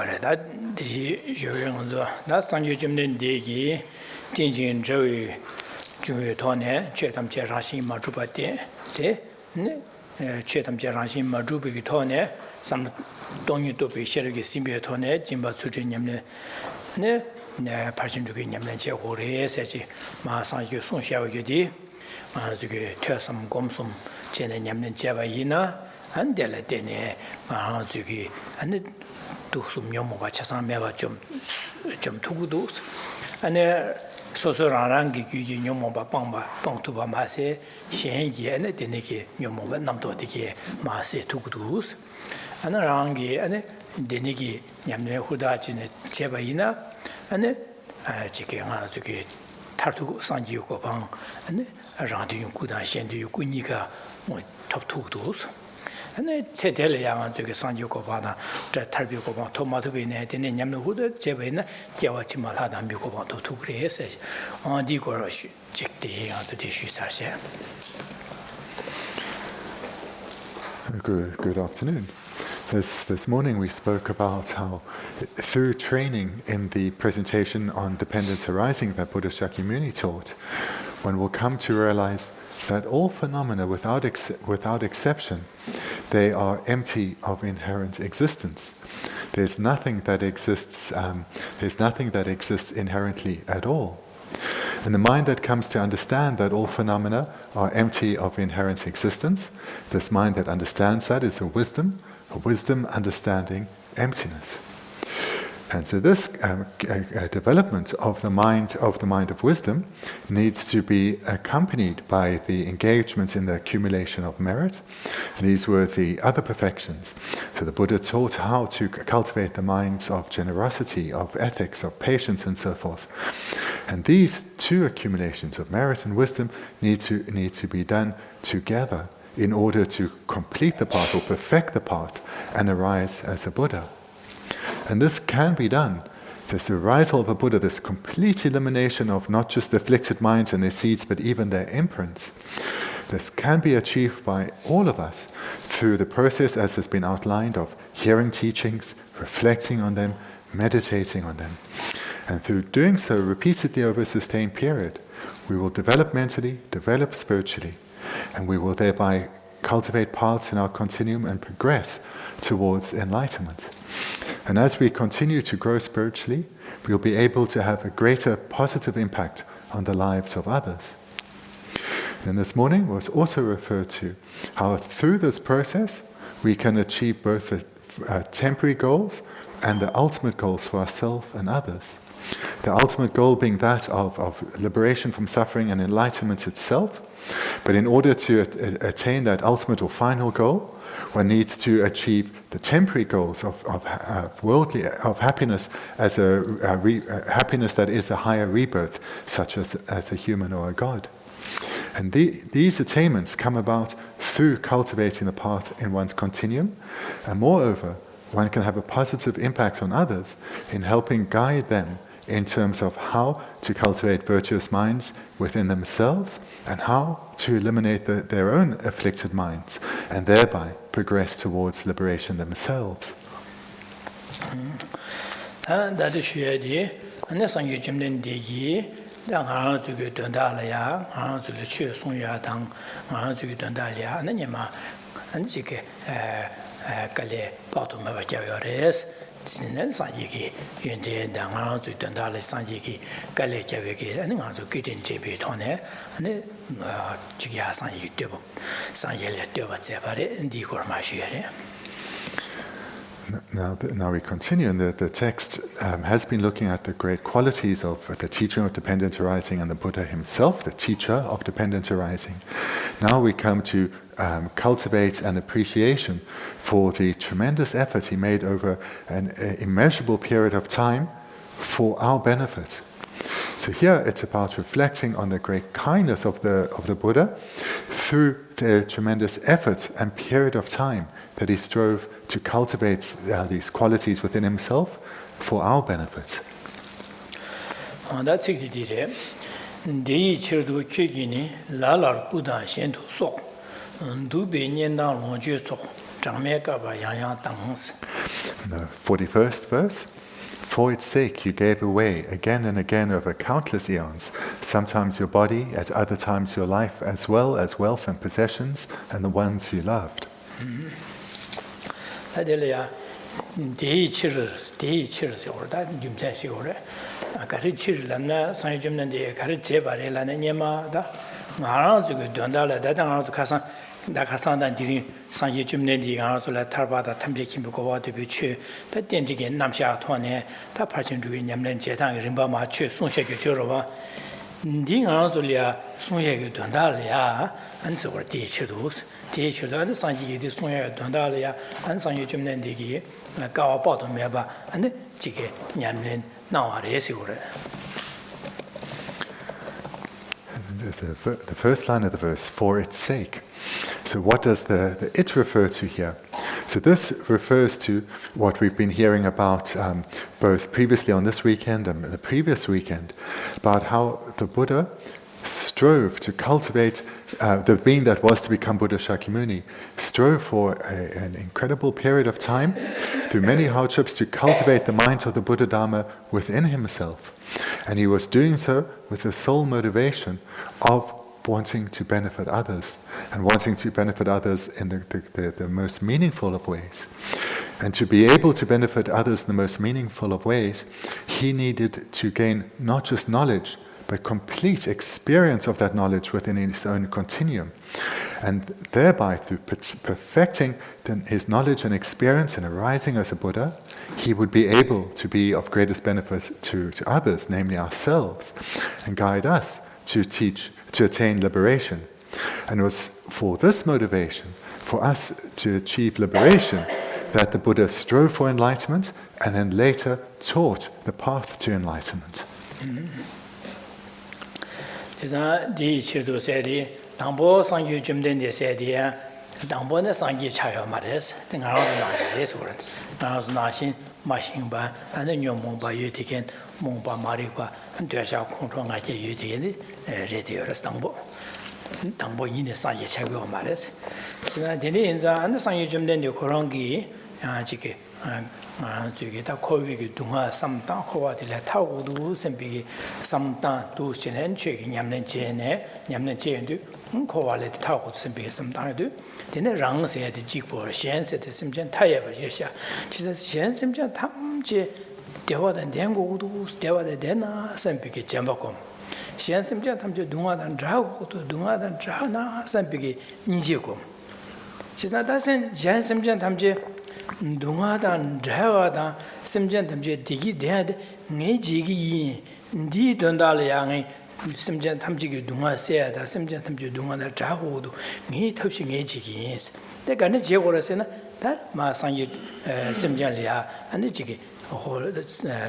that the that's Sanju Jimden Digi, Jinjin Joey, Junior Tone, Chetam Jerashi Majubate, Chetam Jerashi Majubi Tone, some Donu to be Sherry Simbia Tone, Jimba Sujin ne Persian to Yamlanche or Sachi, Masanju Sun Shawagudi, Mazuki, Tersam Gomsum, Chen and Yamlan Javaina, and Della Dene, Mahanzuki, and it do some Yomoga Chasan Meva Jum Tugudus, and there Sosorangi Yomoba Pamba, Pontuba Mase, Shengi, and the Deneki Yomoba Namdotiki, Mase Tugudus, and Rangi, and Deneki Yamne Hudachin Chevaina, and Chicken Hazuki Tartu Sanji Gopang, and Randu Kudan Shendu Kunika, top two dos. And it's a delia to Sanjo Copana, Tarbu Copan, Tomato Binet, and Yamnuda, Jevena, Jawachimala, and Bucopan to 2 graces on the Gorosh, check the hair on the dishes. Good afternoon. This morning we spoke about how through training in the presentation on dependence arising that Buddha Shakyamuni taught, one will come to realize that all phenomena without exception, they are empty of inherent existence. There's nothing that exists inherently at all. And the mind that comes to understand that all phenomena are empty of inherent existence, this mind that understands that is a wisdom understanding emptiness. And so this development of the mind of wisdom needs to be accompanied by the engagement in the accumulation of merit. These were the other perfections. So the Buddha taught how to cultivate the minds of generosity, of ethics, of patience, and so forth. And these two accumulations of merit and wisdom need to be done together in order to complete the path or perfect the path and arise as a Buddha. And this can be done. This arisal of a Buddha, this complete elimination of not just the afflicted minds and their seeds, but even their imprints. This can be achieved by all of us through the process, as has been outlined, of hearing teachings, reflecting on them, meditating on them. And through doing so repeatedly over a sustained period, we will develop mentally, develop spiritually, and we will thereby cultivate paths in our continuum and progress towards enlightenment. And as we continue to grow spiritually, we'll be able to have a greater positive impact on the lives of others. And this morning was also referred to how through this process we can achieve both the temporary goals and the ultimate goals for ourselves and others. The ultimate goal being that of liberation from suffering and enlightenment itself. But in order to attain that ultimate or final goal, one needs to achieve the temporary goals of happiness as happiness that is a higher rebirth, such as a human or a god. And these attainments come about through cultivating the path in one's continuum, and moreover, one can have a positive impact on others in helping guide them in terms of how to cultivate virtuous minds within themselves and how to eliminate their own afflicted minds and thereby progress towards liberation themselves. Sanjiki, Yunde, Danga, Dundali, Sanjiki, Gale Javiki, and Ganzo Gitin JP Tone, and Chigia Sanji Dubo, Sanjela Duba Zepare, and Digormashere. Now we continue, and the text has been looking at the great qualities of the teaching of dependent arising and the Buddha himself, the teacher of dependent arising. Now we come to cultivate an appreciation for the tremendous effort he made over an immeasurable period of time for our benefit. So here it's about reflecting on the great kindness of the Buddha through the tremendous effort and period of time that he strove to cultivate these qualities within himself for our benefit. That's it. Dei chirdu kyegini lalar kudan shentu sok, dubi nyendang longju sok, the 41st verse. For its sake you gave away again and again over countless eons, sometimes your body, at other times your life, as well as wealth and possessions, and the ones you loved. 다가산단 디리 상계 줌내디 가서라 탈바다 탐제 김고와 대비취 다 덴지게 남샤 토네 다 파진주의 냠낸 제당 림바 마취 송셰게 저러와 딩아솔이야 송셰게 돈달이야 안서버 디치도스 디치도는 상계게 송셰게 돈달이야 안 상계 줌낸디기 가와 빠도 매바 안데 지게 냠낸 나와레시고래. The first line of the verse, for its sake. So what does the it refer to here? So this refers to what we've been hearing about both previously on this weekend and the previous weekend, about how the Buddha strove to cultivate the being that was to become Buddha Shakyamuni, strove for an incredible period of time, through many hardships, to cultivate the mind of the Buddha Dharma within himself. And he was doing so with the sole motivation of wanting to benefit others, and wanting to benefit others in the most meaningful of ways. And to be able to benefit others in the most meaningful of ways, he needed to gain not just knowledge, but complete experience of that knowledge within his own continuum. And thereby, through perfecting his knowledge and experience and arising as a Buddha, he would be able to be of greatest benefit to others, namely ourselves, and guide us to attain liberation. And it was for this motivation, for us to achieve liberation, that the Buddha strove for enlightenment and then later taught the path to enlightenment. 당보 상규 줌된데 세디야 당보는 상기 차요 말레스 등하고 나시레스 그런 나서 나신 마신바 아니 뇽몽바 유티겐 몽바 마리바 되샤 공정하게 유티겐이 레디어스 당보 이네 상기 차요 말레스 그러나 되네 인자 안 상기 줌된데 그런 게 지게 저기 다 코비기 동화 삼당 코와들에 타고도 선비기 삼당 도시는 최기 냠는 제네 냠는 제도 코와레 타고 선비기 삼당도 되네 랑세의 직보 현세의 심전 타예버셔 진짜 현심전 탐제 대화된 된고도 대화된 되나 선비기 제목고 현심전 탐제 동화단 자고도 동화단 자나 선비기 인지고 진짜 다선 현심전 탐제 동화단 자와단 심전 탐제 디기 대한데 내지기 디 돈달량이 심전 탐지기 동화세야다 심전 탐제 동화다 자고도 네 탑시 내지기 내가 제고라서는 다 마상이 심전이야 아니 지기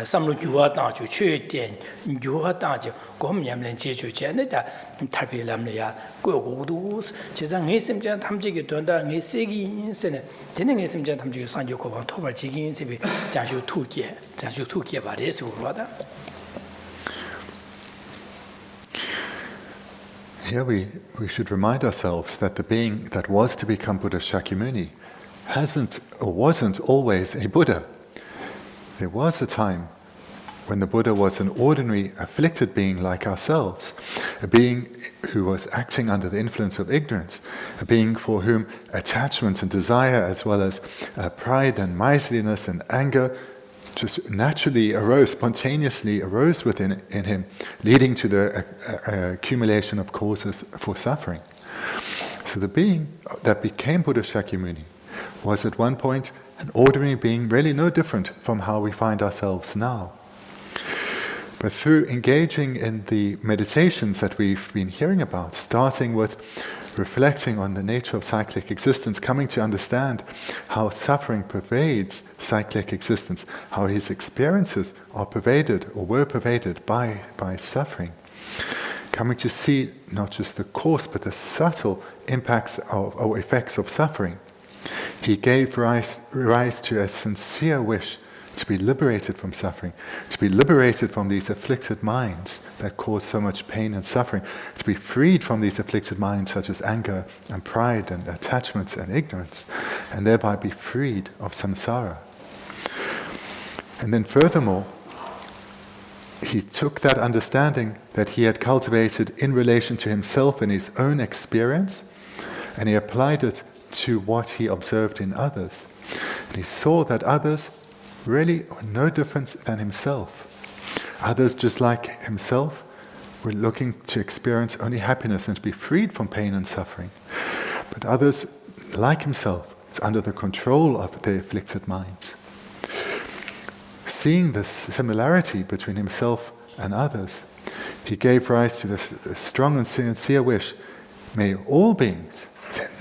삼로 주와다 주 최된 주와다 주 고음냠는 제주제네다 탈비람이야 고고도 지상 내심전 탐지기 돈다 내 세기 인생에 되는 내심전 탐지기 상주고 토발 지기 인생이 자주 투기에 말해서 그러다. Here we should remind ourselves that the being that was to become Buddha Shakyamuni hasn't or wasn't always a Buddha. There was a time when the Buddha was an ordinary, afflicted being like ourselves, a being who was acting under the influence of ignorance, a being for whom attachment and desire, as well as pride and miserliness and anger, just naturally arose, spontaneously arose within him, leading to the accumulation of causes for suffering. So the being that became Buddha Shakyamuni was at one point an ordinary being, really no different from how we find ourselves now. But through engaging in the meditations that we've been hearing about, starting with reflecting on the nature of cyclic existence, coming to understand how suffering pervades cyclic existence, how his experiences are pervaded or were pervaded by suffering, coming to see not just the coarse but the subtle impacts or effects of suffering, he gave rise to a sincere wish to be liberated from suffering, to be liberated from these afflicted minds that cause so much pain and suffering, to be freed from these afflicted minds such as anger and pride and attachments and ignorance, and thereby be freed of samsara. And then furthermore, he took that understanding that he had cultivated in relation to himself and his own experience, and he applied it to what he observed in others. And he saw that others really were no different than himself. Others, just like himself, were looking to experience only happiness and to be freed from pain and suffering. But others, like himself, is under the control of the afflicted minds. Seeing this similarity between himself and others, he gave rise to this strong and sincere wish, may all beings,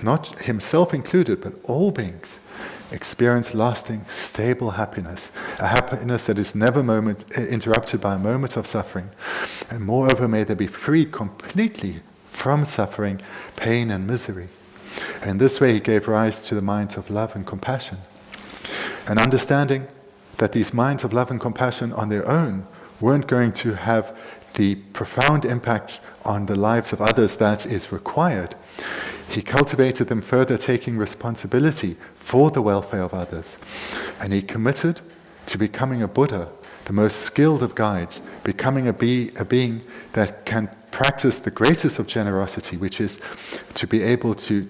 not himself included, but all beings, experience lasting, stable happiness, a happiness that is never interrupted by a moment of suffering. And moreover, may they be freed completely from suffering, pain and misery. And in this way he gave rise to the minds of love and compassion. And understanding that these minds of love and compassion on their own weren't going to have the profound impacts on the lives of others that is required, he cultivated them further, taking responsibility for the welfare of others. And he committed to becoming a Buddha, the most skilled of guides, becoming a being that can practice the greatest of generosity, which is to be able to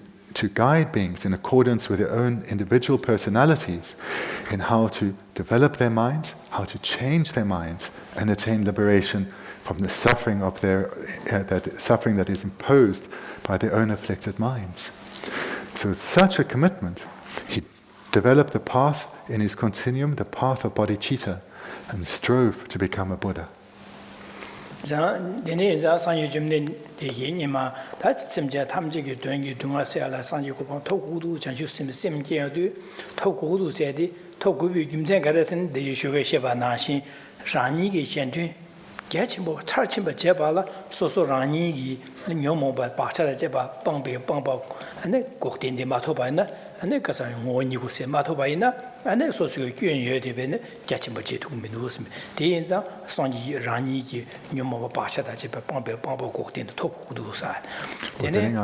guide beings in accordance with their own individual personalities in how to develop their minds, how to change their minds, and attain liberation from the suffering of that suffering that is imposed by their own afflicted minds. So with such a commitment, he developed the path in his continuum, the path of bodhicitta, and strove to become a Buddha. 개침보 탈침바 제발라 소소라니기 녀모바 바차다 제바 빵베 빵바 안에 꼭된데 마토바이나 안에 가서 원이고세 마토바이나 안에 소소의 교연여되베네 개침보 제투민우스미 대인자 선이 라니기 녀모바 바차다 제바 빵베 빵바 꼭된데 토고도사 되네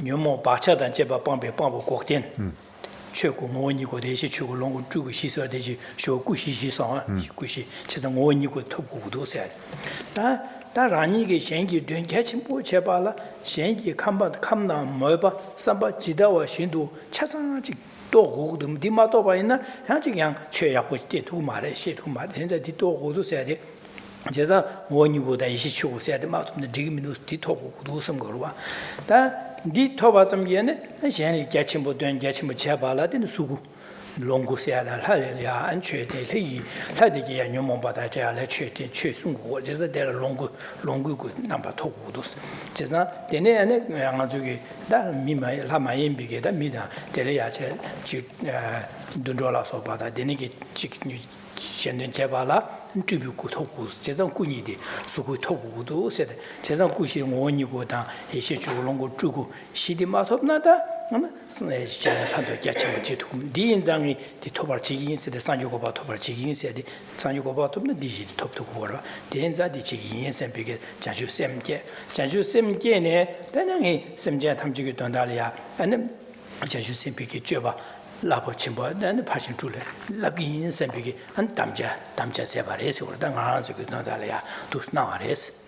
녀모 바차다 제바 빵베 빵바 꼭된 최고 원이고 대시 최고 longu 주고 시서 대시 쇼구 시시상 구시 제가 원이고 토고도 세 다 라니게 생기 된 개침보 제발라 생기 캄나 뭐바 삼바 지다와 신도 차상지 또 고도 디마도 바이나 그냥 최약고 때 말에 시도 말 현재 뒤또 고도 세야 돼 제가 원이고다 이시 추고 세야 돼 마음도 지금도 뒤토고도 섬 거와 다 디 토바점이네 현이 개침보 된 개침보 제발라된 수고 롱고세야다 할래야 안최대 레이 타디게 녀몽바다 제알레 최대 최순고 제가 될 롱고 넘버 토고도 제가 되네 안에 양아주기 다 미마이 라마임비게다 미다 데려야체 지 돈돌아서 바다 되네게 직니 현된 제발라 주비고 토고 제상 꾸니디 수고 토고도 세대 제상 꾸시 원이고다 이시 주롱고 주고 시디마톱나다 스네 시장에 판도 개침을 지투 디인장이 디토발 지기인세대 산유고바 토발 지기인세대 산유고바 토는 디지 톱토고라 디인자 디지기인세 비게 자주 셈게네 단양이 셈제 탐지기 돈달이야 아니 자주 셈비게 줘봐 라보 침보 나는 파신 줄래 라긴 셈비게 한 담자 세바레스 그러다 가지고 돈달이야 또 나와레스.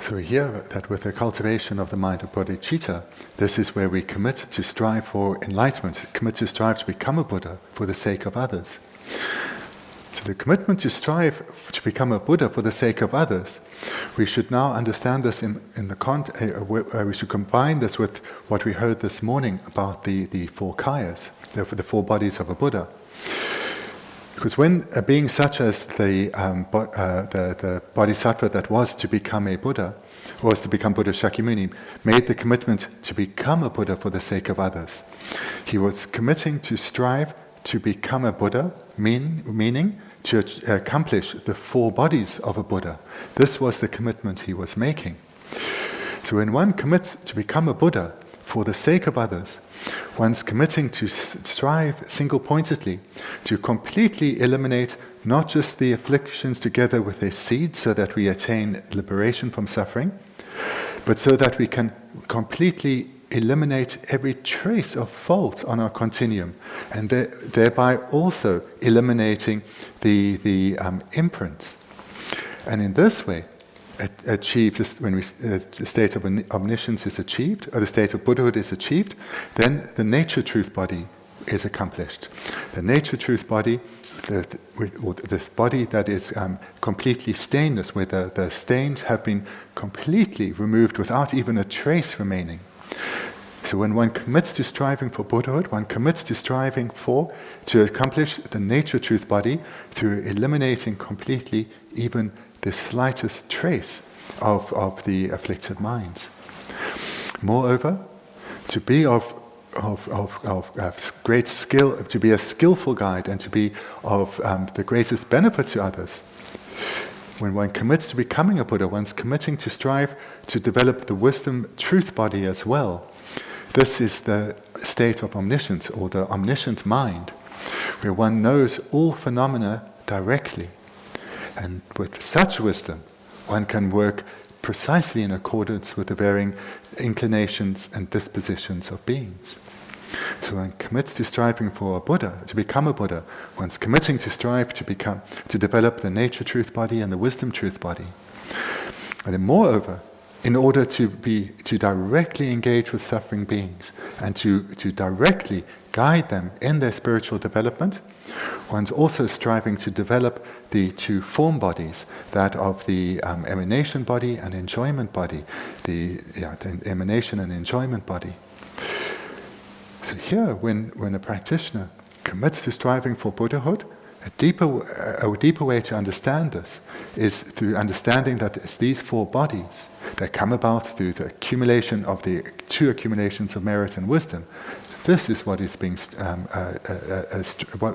So we hear that with the cultivation of the mind of bodhicitta, this is where we commit to strive for enlightenment, commit to strive to become a Buddha for the sake of others. So the commitment to strive to become a Buddha for the sake of others, we should now understand this we should combine this with what we heard this morning about the four kayas, the four bodies of a Buddha. Because when a being such as the bodhisattva that was to become a Buddha, was to become Buddha Shakyamuni, made the commitment to become a Buddha for the sake of others, he was committing to strive to become a Buddha, meaning to accomplish the four bodies of a Buddha. This was the commitment he was making. So when one commits to become a Buddha for the sake of others, one's committing to strive single-pointedly to completely eliminate not just the afflictions together with their seed so that we attain liberation from suffering, but so that we can completely eliminate every trace of fault on our continuum, and thereby also eliminating the imprints. And in this way, achieve this, when the state of omniscience is achieved, or the state of Buddhahood is achieved, then the nature truth body is accomplished. The nature truth body, this body that is completely stainless, where the stains have been completely removed without even a trace remaining. So when one commits to striving for Buddhahood, one commits to striving to accomplish the nature truth body through eliminating completely even the slightest trace of the afflicted minds. Moreover, to be of great skill, to be a skillful guide and to be of the greatest benefit to others. When one commits to becoming a Buddha, one's committing to strive to develop the wisdom truth body as well. This is the state of omniscience, or the omniscient mind, where one knows all phenomena directly. And with such wisdom, one can work precisely in accordance with the varying inclinations and dispositions of beings. So one commits to striving for a Buddha, to become a Buddha. One's committing to strive to develop the nature truth body and the wisdom truth body. And then moreover, in order to directly engage with suffering beings and to directly guide them in their spiritual development, one's also striving to develop the two form bodies, that of the emanation body and enjoyment body, the emanation and enjoyment body. So here, when a practitioner commits to striving for Buddhahood, a deeper way to understand this is through understanding that it's these four bodies that come about through the accumulation of the two accumulations of merit and wisdom. This is what is being.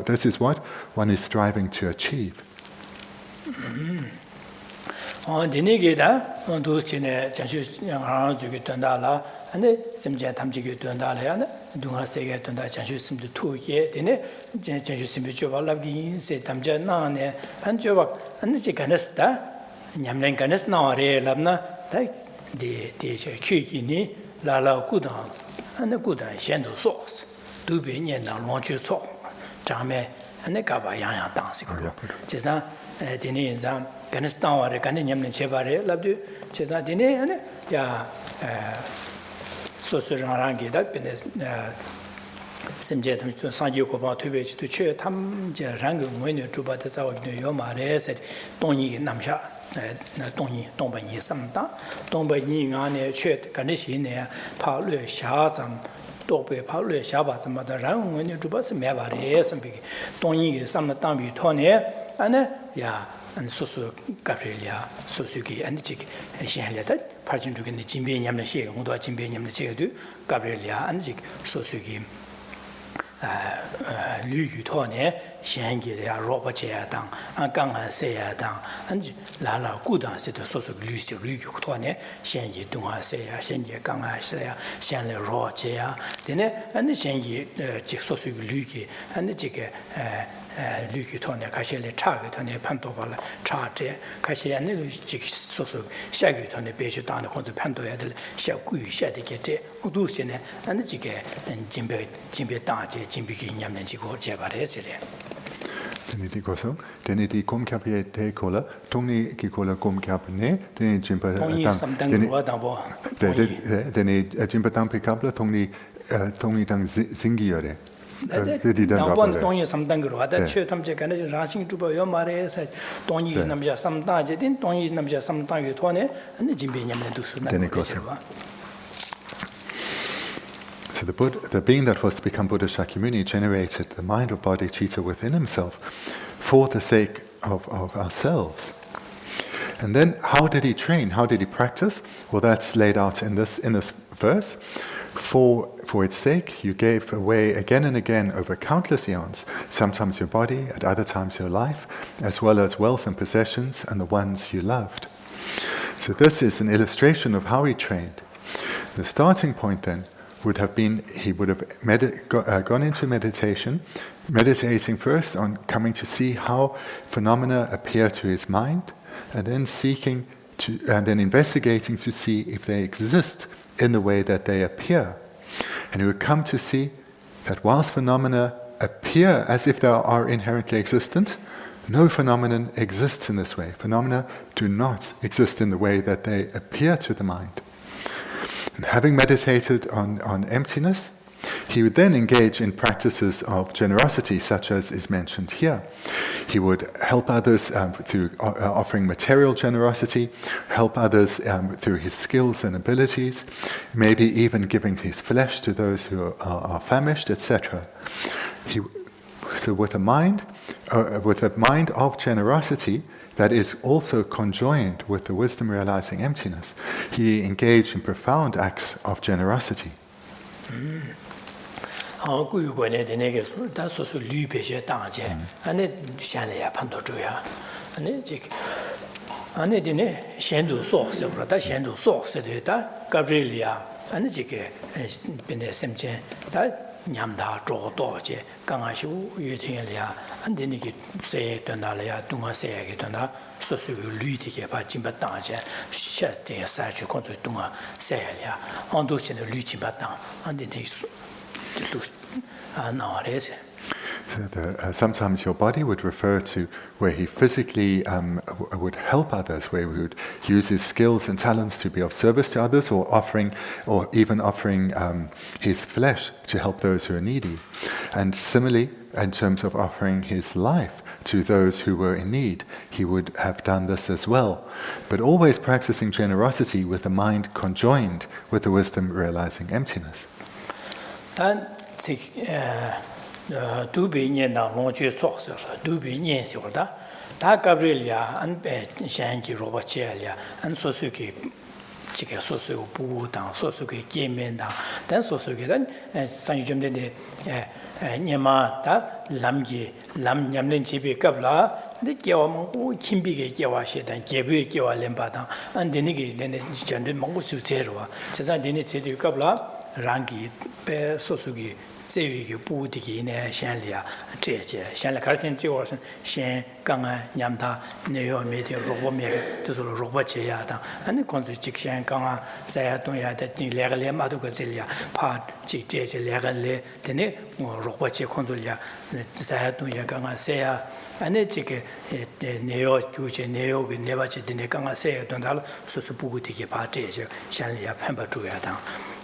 This is what one is striving to achieve. ane simje tamjige dondala ya dunga sege donda chanshu simde tuye dene chanshu simbe joba labgi se tamja na ne an joba an je ganes da nyamlen ganes na re labna da de je kyiki ni la la gudan an gudan shendo sos du be nyen na long chu so jame an ka ba yang yang dang si ko 제사 dene 인자 ganes na wa re gan nyamlen che ba re labdu 제사 dene an ya 소소랑랑게 다 근데 심제 좀 상지고 봐 퇴배지도 최 탐제 랑고 뭐는 주바다 자원도 요 말에서 동이 남샤 나 동이 동반이 삼다 동반이 안에 최 간이시네 파르 샤상 도배 파르 샤바 좀다 랑고는 주바스 매바레 섬비 동이 삼다 담비 토네 안에 야 안 소소 가브리엘이야 소수기 안지기 시행하다 파진 중에 진비에 냠는 시에 공도 진비에 냠는 시에도 가브리엘이야 안지기 소수기 류유토네 시행기야 로버체야 당 안강하세야 당 안지 라라 구단세도 소수 류유토네 시행기 동하세야 시행기 강하세야 시행레 로체야 되네 안지 시행기 지 소수 류기 안지게 류기 토네 가실레 차게 토네 판도발라 차제 가실레는 지 소소 샤기 토네 베시 다는 혼자 판도야 될 샤구이 샤데게데 우두시네 안지게 진배 다제 진비기 냠는 지고 제발해지래 Bendigo, deni di Tsongkhapa te kola, tongni ki kola Tsongkhapa ne, deni jimpa deni jimpa tang pe kabla tongni tang zingiore. 나번 동이 삼단으로 하다 최탐제 간에 라싱 주버 요 말에서 동이 남자 삼다제 된 동이 남자 삼다에 토네 근데 진배냠는 두스나 So the being that was to become Buddha Shakyamuni generated the mind of bodhicitta within himself for the sake of ourselves. And then how did he train? How did he practice? Well, that's laid out in this verse. For its sake, you gave away again and again over countless eons, sometimes your body, at other times your life, as well as wealth and possessions and the ones you loved. So this is an illustration of how he trained. The starting point then would have been he would have gone into meditation, meditating first on coming to see how phenomena appear to his mind, and then and then investigating to see if they exist in the way that they appear. And he would come to see that whilst phenomena appear as if they are inherently existent, no phenomenon exists in this way. Phenomena do not exist in the way that they appear to the mind. And having meditated on emptiness, he would then engage in practices of generosity, such as is mentioned here. He would help others through offering material generosity, help others through his skills and abilities, maybe even giving his flesh to those who are famished, etc. So with a mind of generosity that is also conjoined with the wisdom realizing emptiness, he engaged in profound acts of generosity. Nyamda Jodo, Gangashu, Yutinlia, and then you say Donalia, Dunga say Dona, so Luti, Jimbatanja, Shet, the Saju Consu Dunga, Salia, on those in the Luchibatan, and then they do nowadays. Sometimes your body would refer to where he physically would help others, where he would use his skills and talents to be of service to others, or even offering his flesh to help those who are needy. And similarly, in terms of offering his life to those who were in need, he would have done this as well. But always practicing generosity with the mind conjoined with the wisdom realizing emptiness. And do be near now, Moju Sox, do be near Silda, Da Gabrielia, and Shanky Robachelia, and Sosuki, Chica Sosu, Boo down, Sosuki, Game down, then Sosuki, then San Jum de Nyama, Lamgi, Lam Yamlin Chibi Kabla, the Gyawam, Kimbi Gyawashi, and Gabu Gyawa Lembada, and the Nigi, then Jandin Mongosu Zerua, Chazan Dini City Kabla, Rangi, Sosugi. Zewi Budiki in Shanlia, Shanla Carton Jorson, Shan, Ganga, Yamta, Neo Media, Robomega, to Robachea, and the Constitution Shan Ganga, Sayatoya, that the Legale Madugazilia, part, Chick, Legale, the Ne, Robache Consulia, Sayatoya Ganga Saya, and the Chick, Neo, Juche, Neo, with Nevache, the Neganga Saya, Donal, Susubutiki party, Shanlia, Pemba Tuyata.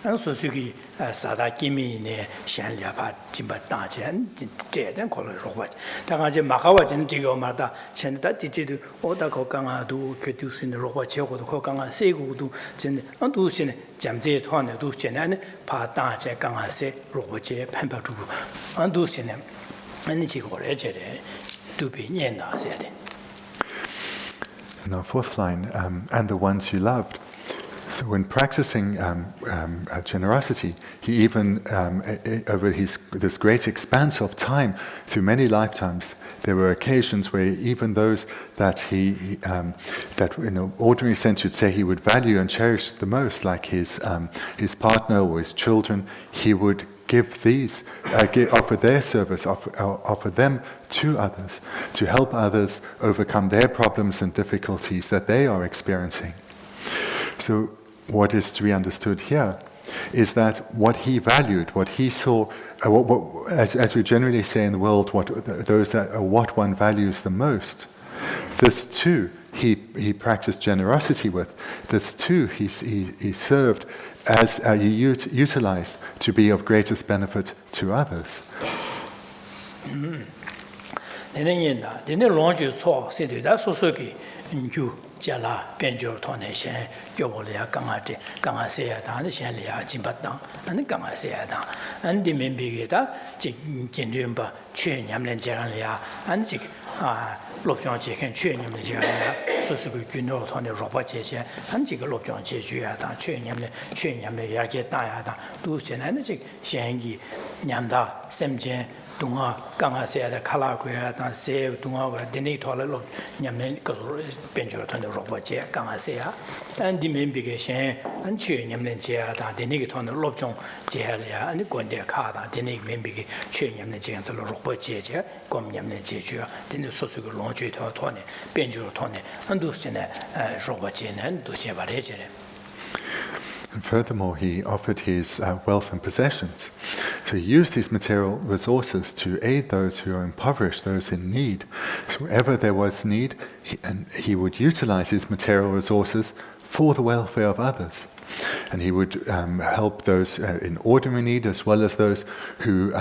And Suzuki Sada Kimi ne Shanlia Jimbatanje and dead and call it Robert. Tangaji Makawa and Tigo Marta, Shanda did Oda Kokanga do produce in the Robert Choko, the Kokanga Segu do Jen and do Shin Jamze Tone do Chen and Pataje Ganga se Robert Pempatu and do Shin and Chico Regere to be Yena said. Now, fourth line, and the ones you loved. So when practicing generosity, he even, over this great expanse of time, through many lifetimes, there were occasions where even those that that in an ordinary sense you'd say he would value and cherish the most, like his partner or his children, he would give these, offer their service, offer them to others, to help others overcome their problems and difficulties that they are experiencing. So what is to be understood here is that what he valued, what he saw, as we generally say in the world, what one values the most, this too he practiced generosity with. This too he served as he utilized to be of greatest benefit to others. Jala Benjor Tonation, Yobolia Gamati, Gamasea, Shalia, Jimbatan, and Gamasea, and the Membigeta, Jinumba, Chen Yamlen Jeralia, and Jik Lobjon Chicken, Chen Yamlen Jeralia, Sosuku, on the Robert Chesia, and Jik Lobjon Chesia, Chen Yamle Yarget Diada, Duchen and Jik Shangi, Nyamda, Semjen. Dunga Ganga said, Kalakuya, and say Dunga, the Nate Tola, Yamen, Benjo to the Roboje, Ganga Sea, and the Membigation, and Chewing Yamlenjia, the Nigaton, the Lobjong, Jehalia, and the Gondia Kada, the Nig Membig, Chewing Yamlenjia, and the Roboje, Gom Yamlenjia, then the Sosu Longe to Tony, Benjo Tony, and Dusina, Roboje, and Dusha. And furthermore, he offered his wealth and possessions. So he used his material resources to aid those who are impoverished, those in need. So wherever there was need, he would utilize his material resources for the welfare of others. And he would help those in ordinary need as well as those who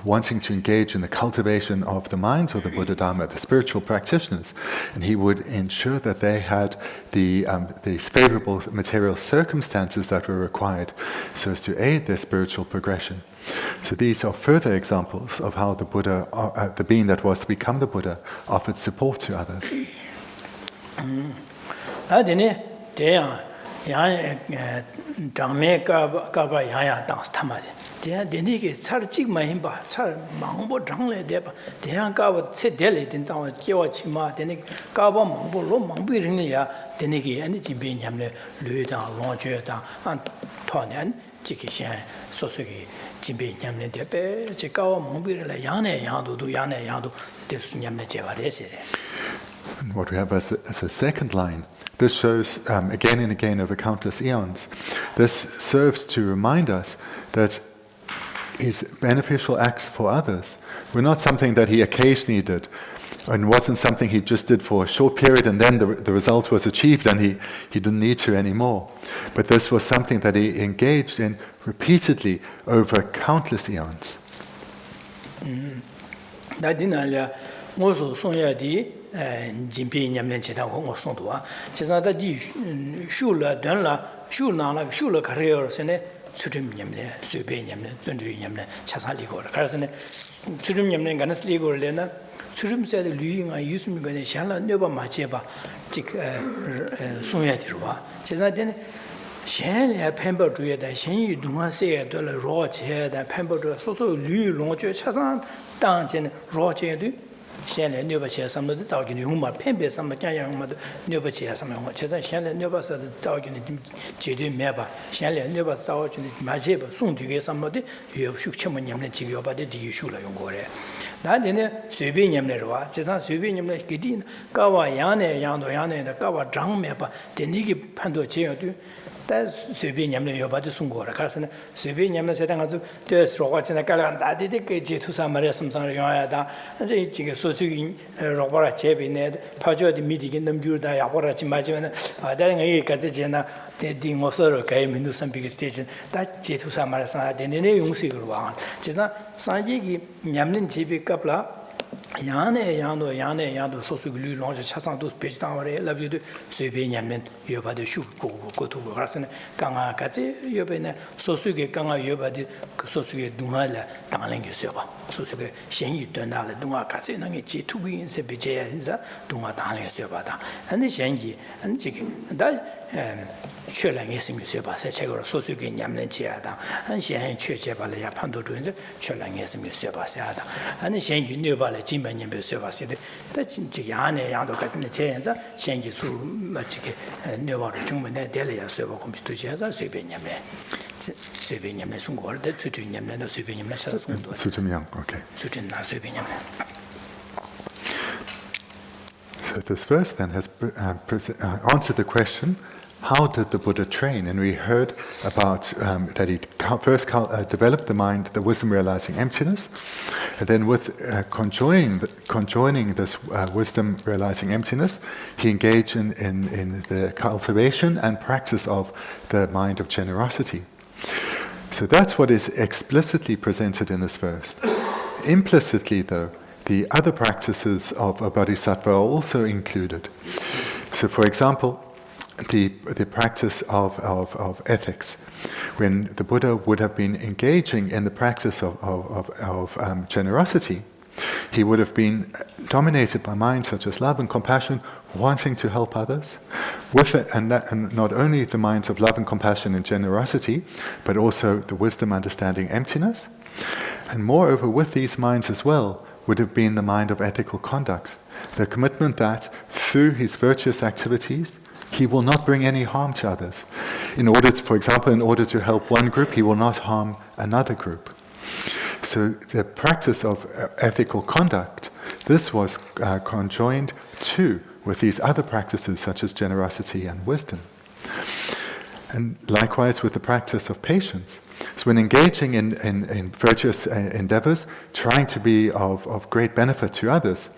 wanting to engage in the cultivation of the minds or the Buddha Dharma, the spiritual practitioners. And he would ensure that they had these favorable material circumstances that were required so as to aid their spiritual progression. So these are further examples of how the Buddha, the being that was to become the Buddha, offered support to others. Dame Gaba Yaya dance Tamadi. They need a Sarchik Mahimba, Sar Mambo Drangle Deba, the young Gaba said Delhi in town Kiwachima, the Nick Gaba Mambo, Mambi Ringia, the Niki, and the Jimbi Yamle, Luda, Longjeda, and Tonian, Chikishan, Sosuki, Jimbi Yamle Depe, Chikawa, Mambi, Yane Yandu, Yane Yandu, this Yamle Jevarese. What we have as a second line, this shows again and again over countless eons. This serves to remind us that his beneficial acts for others were not something that he occasionally did, and wasn't something he just did for a short period and then the result was achieved and he didn't need to anymore. But this was something that he engaged in repeatedly over countless eons. Jimpi Yamlen Cheta Hongo Sondua, Chesada di Shula, Dunla, Shulana, Shula career, Sene, Sudim Yamle, Sube Yamle, Zundu Yamle, Chasaligo, Carsene, Sudim Yamlen, Ganas Ligo, Lena, Sudim said, Luying, I used to be Shala, Nova Macheba, Chick Sunyatirua, Chesadin. Shen Pember to it, Shen you do not say a dollar raw chair, that Pember to so Lu Longe Chasan, Dungeon, raw chair. Shen never share some of the talking humor, Pembe, some young never share some of what Shen never said the talking Jedu Meba, Shen never saw it Majeba, soon to get somebody, you have shook Chaman Yamlet Chigio, but the Shula Yongore. That in a Subium Leroa, Chesan Subium Lekidin, Gawa Yane, Yando Yane, the Gawa Drang Meba, the Nigi Pando Cheo. That's Subium Yoba to Sungora, Carson, Subium said, there's watching the Galan, I did get to some Marisam Yoyada, and say, Sosuin, Robora Chebinet, Pajo the meeting in the Buda, Abora Chimajana, then a Kazajana, the Ding of Soro came into some big station, that Jetu Samarasa, then a young cigar one. Chisna, Sanjiki, Yamlin Chibi Kapla. Yane Yando Sosuglu launch Chasantus page down love you to Subi Yamen, you by the shoe go to Garson, Ganga Kazi, Yobena, Sosuke Ganga Yobadi, Sosuke Dumala, Darling Yourself, Sosuke, Shen you turn out Dunga Kazi, Nangi, 2 weeks, Beja, Dunga Darling Yourself, and the Shenji and Chicken. That Chulang is in Musuba, such a Sosuke Yamlen Chiada, and Shen Church Balaya Pando doing the Chulang is in Musuba Sada, and the Shen you knew about the Jimban Musuba City. That's Chiane Yando Katin Chains, Shen you so much knew about the Juman Delia Servo comes to Jazz, Subian Yamle. Subian Yamle Sungor, that's Sutin Yamlen, Subian Yamle, Sutin Young, okay. Sutin Subian Yamle. So this verse then has answered the question, how did the Buddha train? And we heard about that he first developed the mind, the wisdom realizing emptiness, and then with conjoining this wisdom realizing emptiness, he engaged in the cultivation and practice of the mind of generosity. So that's what is explicitly presented in this verse. Implicitly, though, the other practices of a bodhisattva are also included. So, for example, the practice of ethics. When the Buddha would have been engaging in the practice of generosity, he would have been dominated by minds such as love and compassion, wanting to help others, and not only the minds of love and compassion and generosity, but also the wisdom understanding emptiness, And moreover, with these minds as well, would have been the mind of ethical conduct, the commitment that through his virtuous activities, he will not bring any harm to others. For example, in order to help one group, he will not harm another group. So the practice of ethical conduct, this was conjoined too with these other practices such as generosity and wisdom. And likewise with the practice of patience. So when engaging in virtuous endeavors, trying to be of great benefit to others,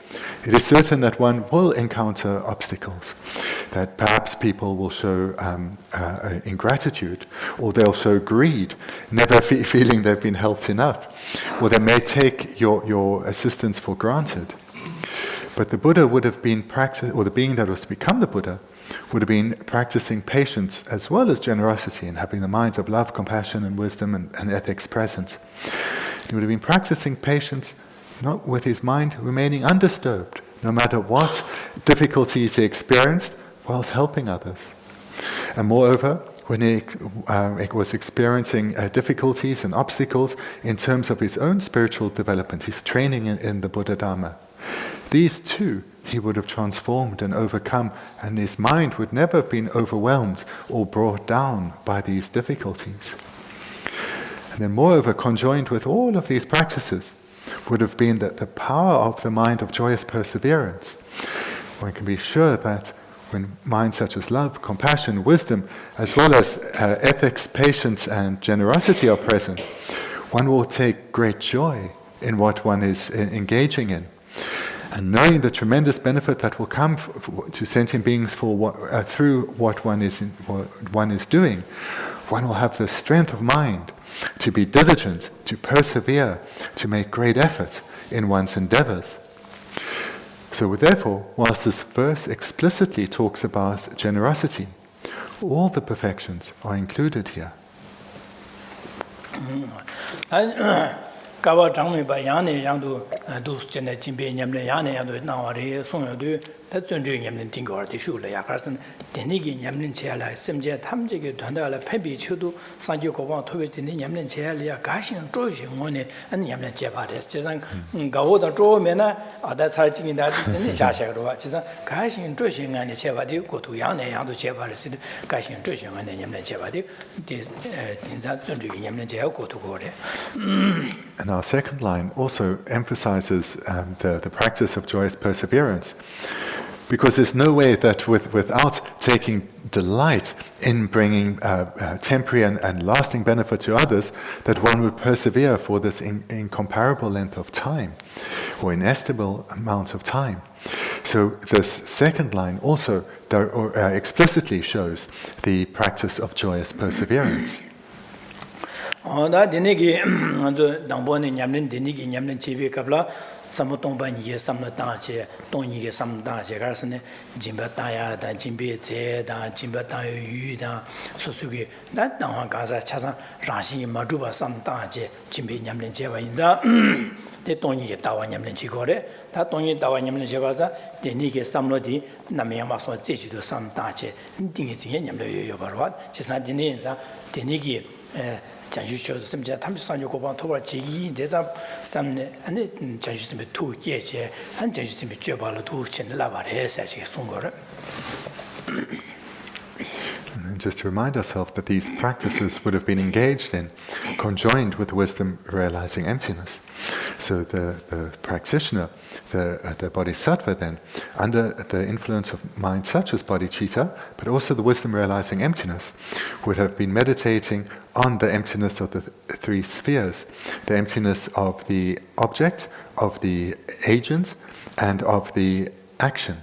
it is certain that one will encounter obstacles, that perhaps people will show ingratitude, or they'll show greed, never feeling they've been helped enough, or they may take your assistance for granted. But the Buddha would have been or the being that was to become the Buddha, would have been practicing patience as well as generosity and having the minds of love, compassion, and wisdom and ethics present. He would have been practicing patience not with his mind remaining undisturbed, no matter what difficulties he experienced, whilst helping others. And moreover, when he was experiencing difficulties and obstacles in terms of his own spiritual development, his training in the Buddha Dharma, these too he would have transformed and overcome, and his mind would never have been overwhelmed or brought down by these difficulties. And then moreover, conjoined with all of these practices would have been that the power of the mind of joyous perseverance. One can be sure that when minds such as love, compassion, wisdom, as well as ethics, patience, and generosity are present, one will take great joy in what one is engaging in. And knowing the tremendous benefit that will come to sentient beings through what one is doing, one will have the strength of mind to be diligent, to persevere, to make great effort in one's endeavors. So therefore, whilst this verse explicitly talks about generosity, all the perfections are included here. Kawa Changmi by Yane Yandu, those Jene Jimbe Yamle Yane Yandu, Nawari, Sonadu, that's when doing Yamlin Tingo, the Shula Yakarsan, Denigi Yamlin Chela, Simja Tamjig, Tandala, Pebi Chudu, Sanjoko, Tobit in Yamlin Chelia, Gashin, Trojan, and Yamlin Chepatis, Chizan, Gawoda, Joe Mena, or that's hurting in that Shasha, Chizan, Gashin, Trojan, and Chevadi, go to Yane Yandu Cheparis, Gashin, Trojan, and Yamlin Chevadi, in that Yamlin Chel go to Gore. And our second line also emphasizes the practice of joyous perseverance, because there's no way that without taking delight in bringing temporary and lasting benefit to others, that one would persevere for this incomparable length of time, or inestimable amount of time. So this second line also explicitly shows the practice of joyous perseverance. Da Denigi, Damboni Yamlin, Denigi Yamlin Chibi Kabla, Samutomban Ye Samnatache, Tony Samdache, Garson, Jimbataya, da Jimbe, da Jimbatayo Yu, da Susugi, that down Gaza Chasa, Rashi, Maduba Samdache, Jimbe Yamlin Jeva, the Tony Tawa Yamlin Chigore, that Tony Tawa Yamlin Jevaza, Denigi Samlodi, Namiamaso Zichi to Samdache, Dingit Yamlo Yobarwat, Chisa Denisa, Denigi. Janju Simja Tamsan Yokoban Toba Jigi, Desa Samne, and Janju two Yeche, and Janju Jabala to Chen Lavares as he sungor. Just to remind ourselves that these practices would have been engaged in, conjoined with wisdom realizing emptiness. So the practitioner, the bodhisattva then, under the influence of mind such as bodhicitta, but also the wisdom realizing emptiness, would have been meditating on the emptiness of the three spheres, the emptiness of the object, of the agent, and of the action,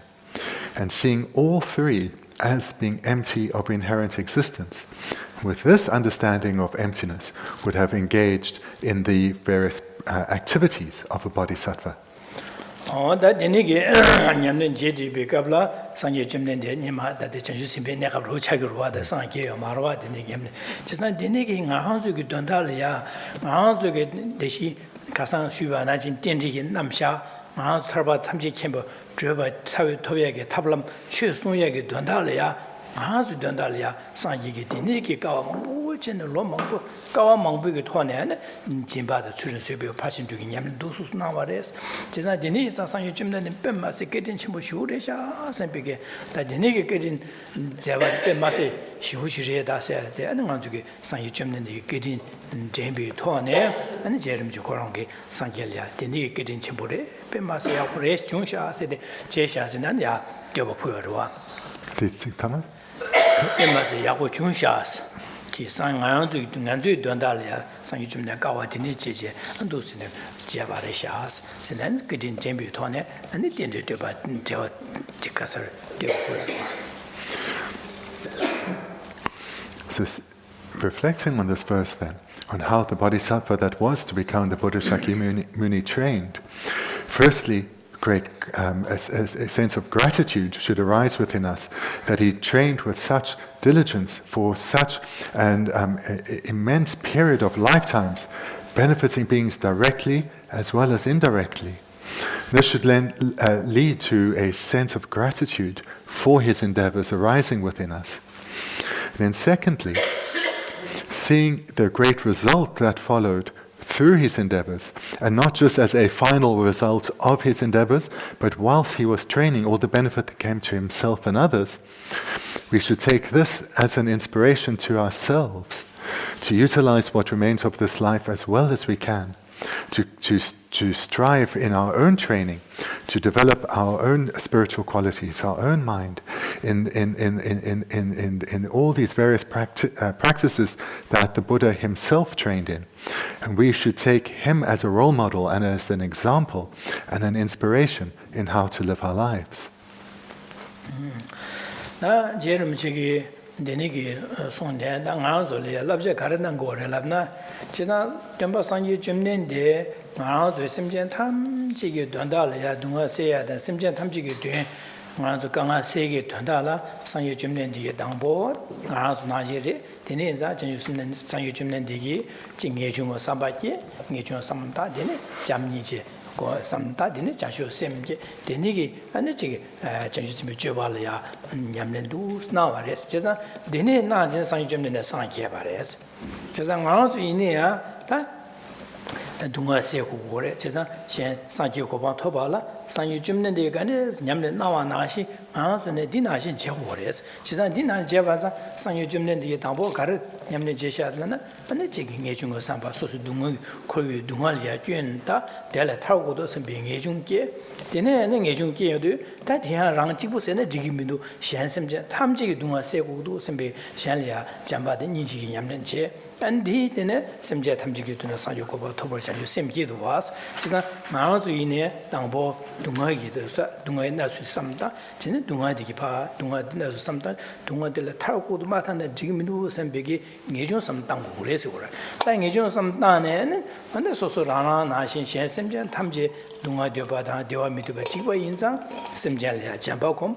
and seeing all three as being empty of inherent existence. With this understanding of emptiness, would have engaged in the various activities of a bodhisattva. That Denigi Yamlin Jedi Bikabla, Sanje Jimlin de Nima, that the changes in Bendigo Chagua, the Sanke or Marwa, Denigi. Just not Denigi, Nahanzuki Dondalia, Nahanzuki Deshi, Kasan Shuba, Najin Denji, Namsha, Mahan Tarba Tamji Kimber, Dreva Toyag, Tablam, Chu Sunyag Dondalia, Mahanzu Dondalia, Sanji Denigi, chen lo mangbu kawa mangbu ge thone jimba da churin sebe pashin jugi nyam dusus na wares jesa deni sa sang yu chimna ne pemma se kedin chimbo shure sha sempege da deni ge kedin 제가 마세 시후시리에 다세 되는 건주기 상이 점는데 kedin dembi 토네 아니 제름지 그런 게 상gel이야 데니 kedin 침보래 뱀마세 하고 레스 중샤세데 제샤세는 야 되고 보여와 Tsongkhapa? 뱀마세 하고 중샤스 기상 안주 안주 된다려 상이 좀 내가 와드니 제제 안도스네 제바레샤스 세는 kedin dem비 토네 아니 된데 되바 제가 디카서 되고 보여와 So, reflecting on this verse then, on how the bodhisattva that was to become the Buddha Shakyamuni trained, firstly, a sense of gratitude should arise within us that he trained with such diligence for such an immense period of lifetimes, benefiting beings directly as well as indirectly. This should lead to a sense of gratitude for his endeavors arising within us. Then secondly, seeing the great result that followed through his endeavors, and not just as a final result of his endeavors, but whilst he was training, all the benefit that came to himself and others, we should take this as an inspiration to ourselves, to utilize what remains of this life as well as we can, to strive in our own training, to develop our own spiritual qualities, our own mind, in all these various practices that the Buddha himself trained in. And we should take him as a role model and as an example and an inspiration in how to live our lives. 데니기 손대 당아조리 랍제 가르는 거래 랍나 지나 점바 상기 점nen데 나아조 심전 탐지기 된다라야 동아세야다 심전 탐지기 된 나아조 강아 세계 된다라 상기 점nen데 당보 나아조 나제리 데니자 전유스는 상기 점nen데기 징예중어 삼바기 예중어 삼다 데니 잠니지 고 삼다 데니 자쇼 셈게 데니기 아니 지기 전유스미 줘발이야 냠nen도 나와레스 제가 데니 나진 상기 점nen데 상게 바레스 제가 나아조 이내야 다 동아세 고고래 제가 신 상기 고방 토발라 상기 점nen데 간에 냠nen 나와 나시 아서네 디나신 제고레스 제가 디나 제바자 상기 점nen데 당보 가르 냠nen 제샤들나 아니 지기 예중어 삼바 소수 동어 거기 동아리야 쩐다 델레 타고도 선비 예중게 데네는 예중게도 다 대하랑 지부세네 지기민도 셴심제 탐지기 동아세 고도 선비 셴리아 잠바데 니지기 냠nen 제 안디 데네 심제 탐지기 도나 상요고바 토벌 자주 셈기도 와스 지나 마나주이네 당보 동아기도 동아에 나수 삼다 지는 동아디기 봐 동아디 나수 삼다 동아들 타고도 마탄데 지금도 셈비기 예중 삼당고 그래서 그래 딱 예중 삼다네는 근데 소소라나 나신 셴심제 탐지 동아디어 바다 대화 미도가 지바 인자 심제야 잠바콤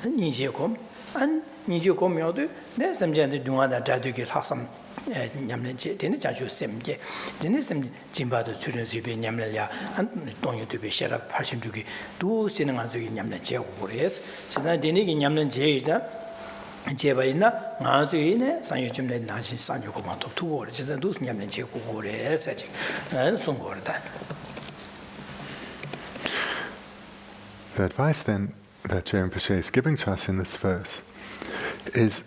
니제콤 안 니제콤여도 내 심제한테 동아다 자두기 학삼 냠nen제 데네 자주 셈게 데네 셈 진바도 출연수비 냠nen야 한 동요도비 셔라 80주기 두 쓰는 안주기 냠nen제 오래스 지난 데네기 냠nen제이다 제바이나 나주이네 상유점내 나신 상유고만 또 두고 지난 두 냠nen제 고고래스 지금 송고르다. The advice then that Rinpoche is giving to us in this verse is,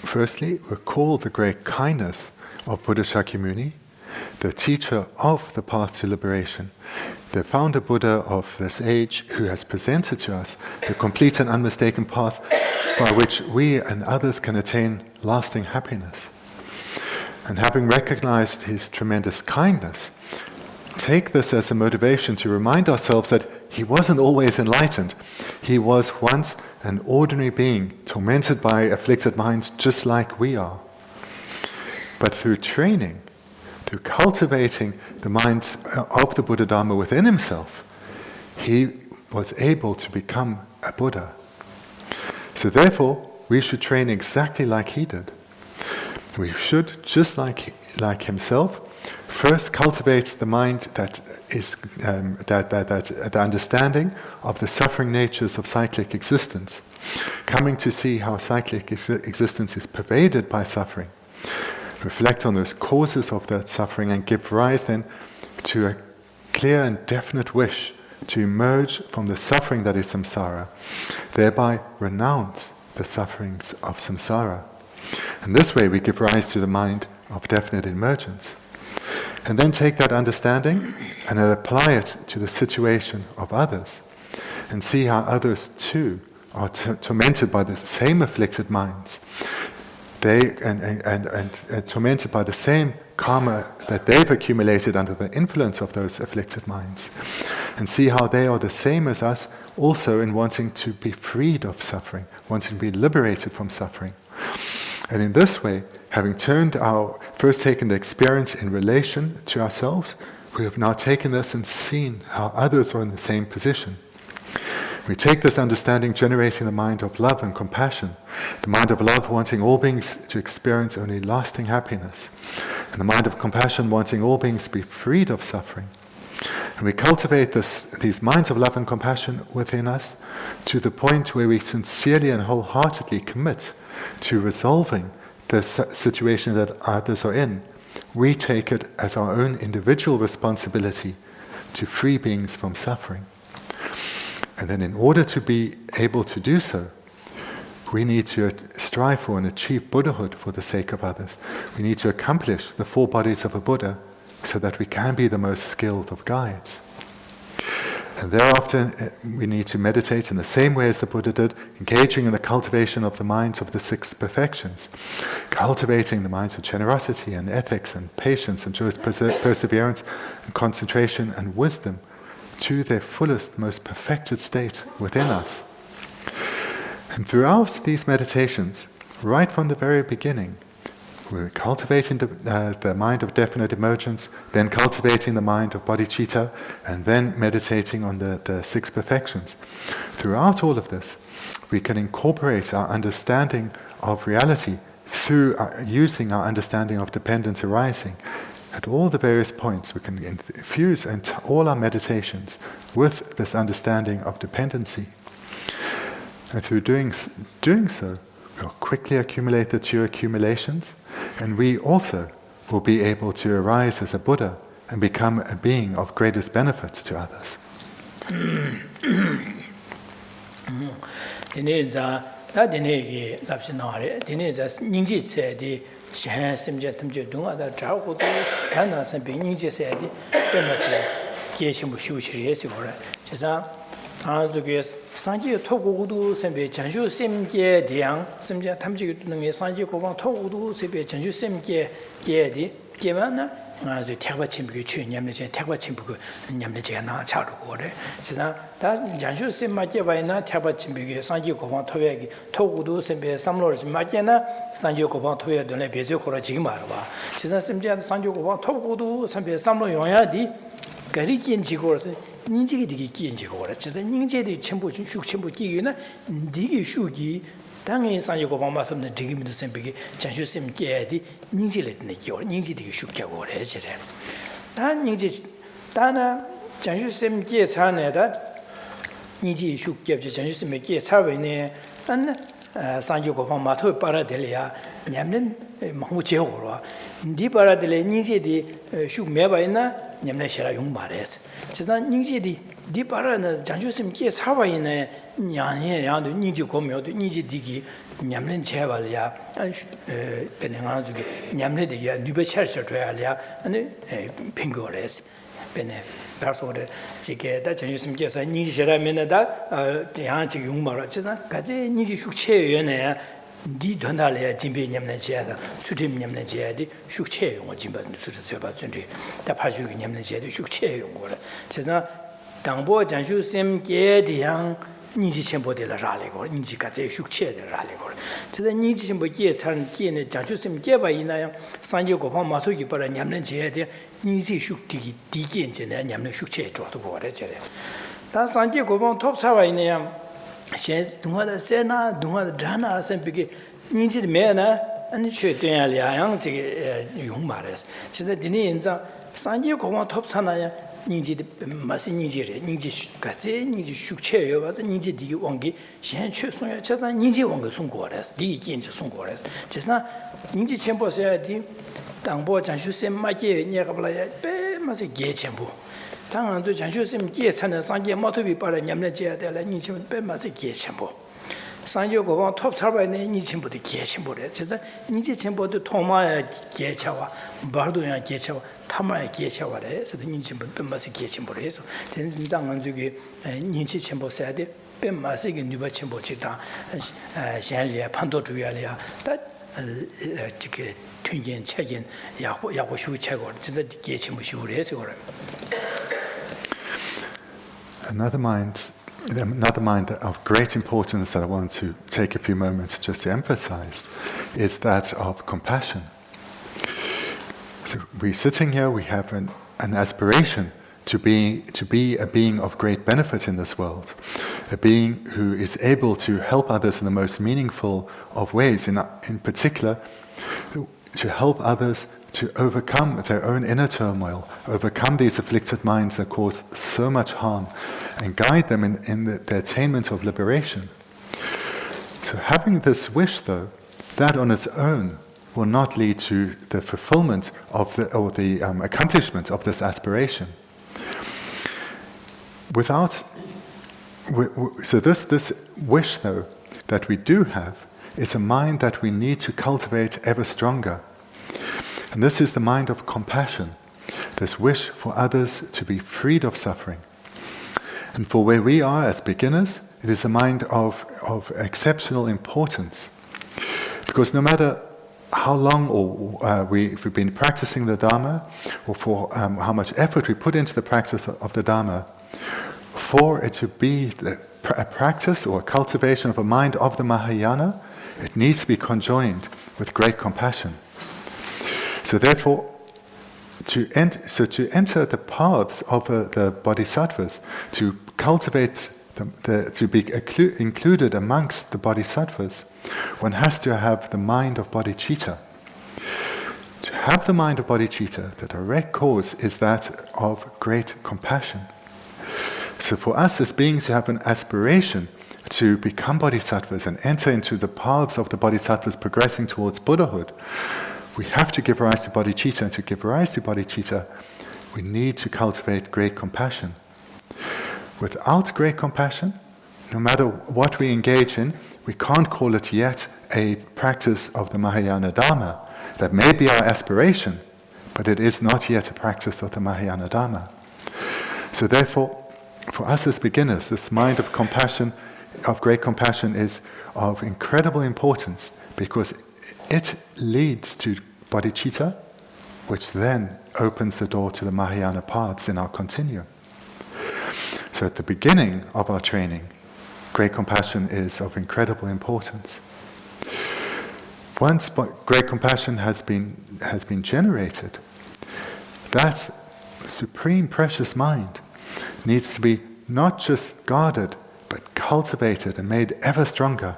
firstly, recall the great kindness of Buddha Shakyamuni, the teacher of the path to liberation, the founder Buddha of this age who has presented to us the complete and unmistaken path by which we and others can attain lasting happiness. And having recognized his tremendous kindness, take this as a motivation to remind ourselves that he wasn't always enlightened. He was once an ordinary being, tormented by afflicted minds just like we are. But through training, through cultivating the minds of the Buddha Dharma within himself, he was able to become a Buddha. So therefore, we should train exactly like he did. We should, just like himself, first cultivate the mind that is the understanding of the suffering natures of cyclic existence, coming to see how cyclic existence is pervaded by suffering. reflect on those causes of that suffering, and give rise then to a clear and definite wish to emerge from the suffering that is samsara, thereby renounce the sufferings of samsara. And this way we give rise to the mind of definite emergence. And then take that understanding and then apply it to the situation of others, and see how others too are tormented by the same afflicted minds. They and tormented by the same karma that they've accumulated under the influence of those afflicted minds, and see how they are the same as us also in wanting to be freed of suffering, wanting to be liberated from suffering. And in this way, having first taken the experience in relation to ourselves, we have now taken this and seen how others are in the same position. We take this understanding, generating the mind of love and compassion, the mind of love wanting all beings to experience only lasting happiness, and the mind of compassion wanting all beings to be freed of suffering. And we cultivate these minds of love and compassion within us to the point where we sincerely and wholeheartedly commit to resolving the situation that others are in. We take it as our own individual responsibility to free beings from suffering. And then in order to be able to do so, we need to strive for and achieve Buddhahood for the sake of others. We need to accomplish the 4 bodies of a Buddha so that we can be the most skilled of guides. And thereafter, we need to meditate in the same way as the Buddha did, engaging in the cultivation of the minds of the 6 perfections, cultivating the minds of generosity and ethics and patience and perseverance and concentration and wisdom to their fullest, most perfected state within us. And throughout these meditations, right from the very beginning, we're cultivating the mind of definite emergence, then cultivating the mind of bodhicitta, and then meditating on the 6 perfections. Throughout all of this, we can incorporate our understanding of reality through using our understanding of dependence arising. At all the various points, we can infuse all our meditations with this understanding of dependency. And through doing so, we'll quickly accumulate the 2 accumulations, and we also will be able to arise as a Buddha and become a being of greatest benefit to others. 상계 토고도 선배 전주 셈게 대양 셈제 탐지 능에 상계 고방 토고도 선배 전주 셈게 게디 게만나 아주 태바침비 취념내 제 태바침비 냠내 제가 나 차르고 그래 지사 다 전주 셈마게 바이나 태바침비 상계 고방 토외기 토고도 선배 삼로르지 마게나 상계 고방 토외 돈에 배제 고라 지금 말아 봐 지사 셈제 상계 고방 토고도 선배 삼로 용야디 가리긴 지고서 닌지게 되게 끼인지고 그래. 그래서 닌제들이 전부 슉 전부 끼기나 니게 슉이 당연히 산이고 방마섬는 지금도 셈비게 전슈심 깨야지 닌지를 내기요. 닌지 되게 슉하고 그래. 저래. 단 닌지 다나 전슈심 깨 차내다 닌지 슉게 전슈심 깨 차외네 안 산이고 방마토 빨아들이야. 냠는 뭐 제호로 니 빨아들이 닌지디 슉 매바이나 냠내 싫어 용 말해서 지사 닝지디 디파라는 장주심께 사와이네 냐예 야도 닝지 고묘도 닝지 디기 냠는 제발이야 베네가주기 냠네디야 뉴베 셔셔줘야야 아니 핑거레스 베네 다소데 지게다 장주심께서 닝지 싫어면다 대한지 용 말아 지사 가지 닝지 슉체연에 디 돈달에 진비 냠내 제다 수림 냠내 제디 슉체 용어 진바 수르서 봐 준비 다 파주기 냠내 제디 슉체 용어라 제가 당보 장수 셈게 대양 니지 첨보될 라래고 니지가 제 슉체될 라래고 제가 니지 첨보 예찬 게네 장수 셈게 바이나요 산지 고파 마토기 바라 냠내 제디 니지 슉디기 디겐제네 냠내 슉체 줘도 보래 제래 다 산지 고파 톱사와이네요 제 동화다 세나 동화다 다나 셈비게 닌지 매나 아니 최대야량 저게 용 말했어. 진짜 디니 인자 산지 고마 톱사나야 닝지 마시 닝지래 닝지 같이 닝지 숙체요 와서 닝지 디기 원기 현체 송야 차사 닝지 원거 송고라스 디기 진짜 송고라스 제사 닝지 첨보서야디 당보 장수쌤 마게 내가 불러야 빼 마시 게 첨보 당한도 장수쌤 게 차는 상게 모토비 빠라 냠내 제야 될라 닝지 빼 마시 게 첨보 상교고 톱 차바네 닝침보도 게 첨보래 제사 닝지 첨보도 토마야 게 차와 바도야 게 차와 타마의 계셔와래 그래서 닝침보 뺀마스 계침보래 해서 진정한 저기 닝치 첨보 써야 돼 뺀마스 이게 누바 첨보 지다 현리에 판도 주야리야 다 저기 튕긴 책인 야고 쉬우 책을 진짜 계침보 쉬우래 해서 그래. Another mind of great importance that I want to take a few moments just to emphasize is that of compassion. So we're sitting here, we have an aspiration to be a being of great benefit in this world, a being who is able to help others in the most meaningful of ways, in particular, to help others to overcome their own inner turmoil, overcome these afflicted minds that cause so much harm, and guide them in the attainment of liberation. So having this wish, though, that on its own will not lead to the fulfillment of the accomplishment of this aspiration. So this wish, though, that we do have is a mind that we need to cultivate ever stronger. And this is the mind of compassion, this wish for others to be freed of suffering. And for where we are as beginners, it is a mind of exceptional importance. Because no matter how long if we've been practicing the Dharma, or for how much effort we put into the practice of the Dharma, for it to be a practice or a cultivation of a mind of the Mahayana, it needs to be conjoined with great compassion. So therefore, to enter the paths of the bodhisattvas, to cultivate to be included amongst the bodhisattvas, one has to have the mind of bodhicitta. To have the mind of bodhicitta, the direct cause is that of great compassion. So for us as beings who have an aspiration to become bodhisattvas and enter into the paths of the bodhisattvas progressing towards Buddhahood, we have to give rise to bodhicitta, and to give rise to bodhicitta, we need to cultivate great compassion. Without great compassion, no matter what we engage in, we can't call it yet a practice of the Mahayana Dharma. That may be our aspiration, but it is not yet a practice of the Mahayana Dharma. So therefore, for us as beginners, this mind of compassion, of great compassion, is of incredible importance, because it leads to bodhicitta, which then opens the door to the Mahayana paths in our continuum. So at the beginning of our training, great compassion is of incredible importance. Once great compassion has been generated, that supreme precious mind needs to be not just guarded, but cultivated and made ever stronger.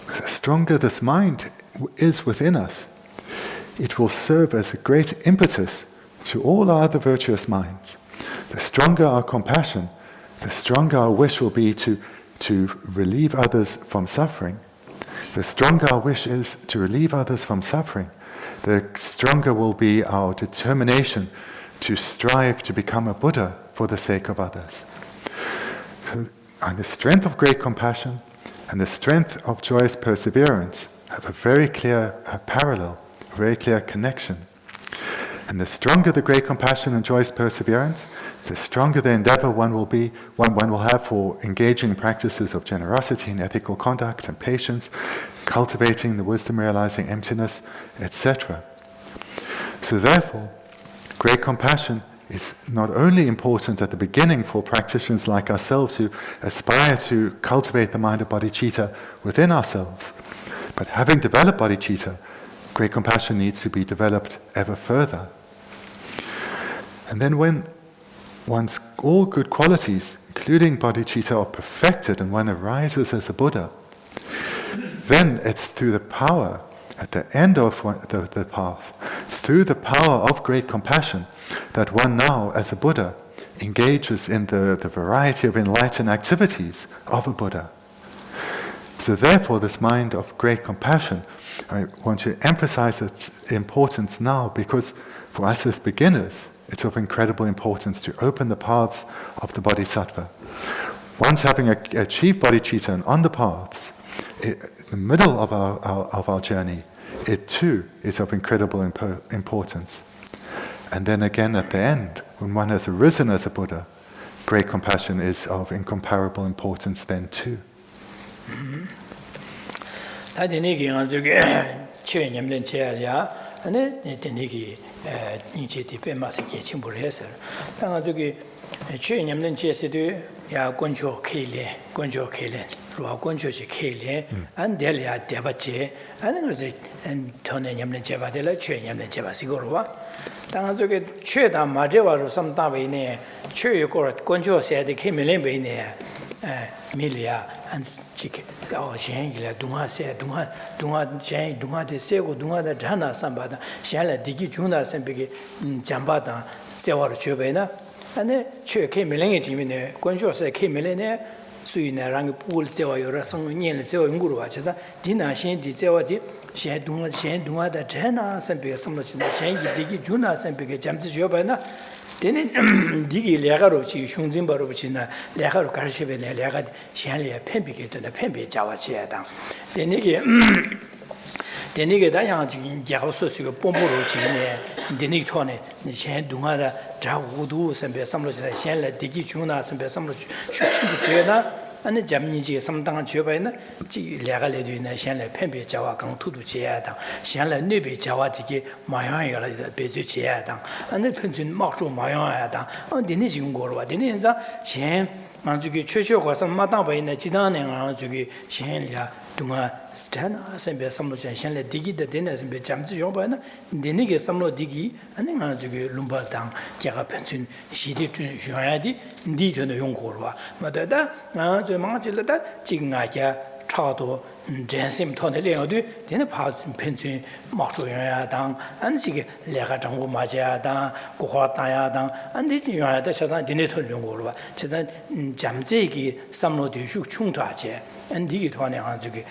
The stronger this mind is within us, it will serve as a great impetus to all our other virtuous minds. The stronger our compassion, the stronger our wish will be to relieve others from suffering. The stronger our wish is to relieve others from suffering, the stronger will be our determination to strive to become a Buddha for the sake of others. So, and the strength of great compassion and the strength of joyous perseverance have a very clear parallel, a very clear connection. And the stronger the great compassion and joyous perseverance, the stronger the endeavor one will have for engaging in practices of generosity and ethical conduct and patience, cultivating the wisdom realizing emptiness, etc. So therefore, great compassion is not only important at the beginning for practitioners like ourselves who aspire to cultivate the mind of bodhicitta within ourselves, but having developed bodhicitta, great compassion needs to be developed ever further. And then when one's all good qualities, including bodhicitta, are perfected and one arises as a Buddha, then it's through the power at the end of the path, through the power of great compassion, that one now, as a Buddha, engages in the variety of enlightened activities of a Buddha. So therefore, this mind of great compassion, I want to emphasize its importance now, because for us as beginners, it's of incredible importance to open the paths of the Bodhisattva. Once having achieved bodhicitta and on the paths, in the middle of our journey, it too is of incredible importance. And then again at the end, when one has arisen as a Buddha, great compassion is of incomparable importance then too. 야 권초 케일레 루아 권초지 케일레 안델야 데바체 하는 것이 돈에 냠는 제바들 최 냠는 제바시고로와 당한 저게 최다 마제와로 삼다베네 최요고 권초 세데 케밀레베네 밀리아 안 지게 젠이라 동화세 동화데 세고 동화다 자나 삼바다 샬라 디기 주나 셈비게 잠바다 세와로 줘베나 아니 최케 밀랭의 지민에 권조세 케 밀레네 수이나 랑 부을 제와 여러 성년의 제와 연구로 와서 디나신 디제와디 셴동화다 제나 셈비게 섬로치나 셴기 디기 주나 셈비게 잠지 줘봐나 되는 디기 레가로 지 흉진바로 붙이나 레가로 가르치베네 레가 셴리에 펜비게 되는 펜비 자와치야다 되니게 되니게 다양 지금 야고소스가 뽐보로 지네 되니 토네 셴 동화다 자우도 선배 삼로지다 셴라 디기 주나 선배 삼로 슈치도 주에나 아니 잠니지 삼당한 줘봐이나 지 레가레도이나 셴라 펜비 자와 강투도 지야다 셴라 네비 자와 디기 마양이라 베지 지야다 아니 펜진 막조 마양야다 되니 지금 거로 되니 인자 셴 만주기 최초가서 마다바이나 지단에 저기 셴리아 동아 스타나 선배 삼로지 셴라 디기다 되네 선배 잠지 줘봐이나 되니게 삼로 디기 아니 저기 룸바당 제가 펜진 시디 준 줘야지 니도는 용고로 마다다 저 망질다 지금아야 차도 전심 토네려도 되는 파 펜진 막조야당 안지게 내가 정보 맞아야당 고화다야당 안디지 요야다 세상 되네 토 용고로 세상 잠재기 삼로디 슈 충자제 안디기 토네 안지게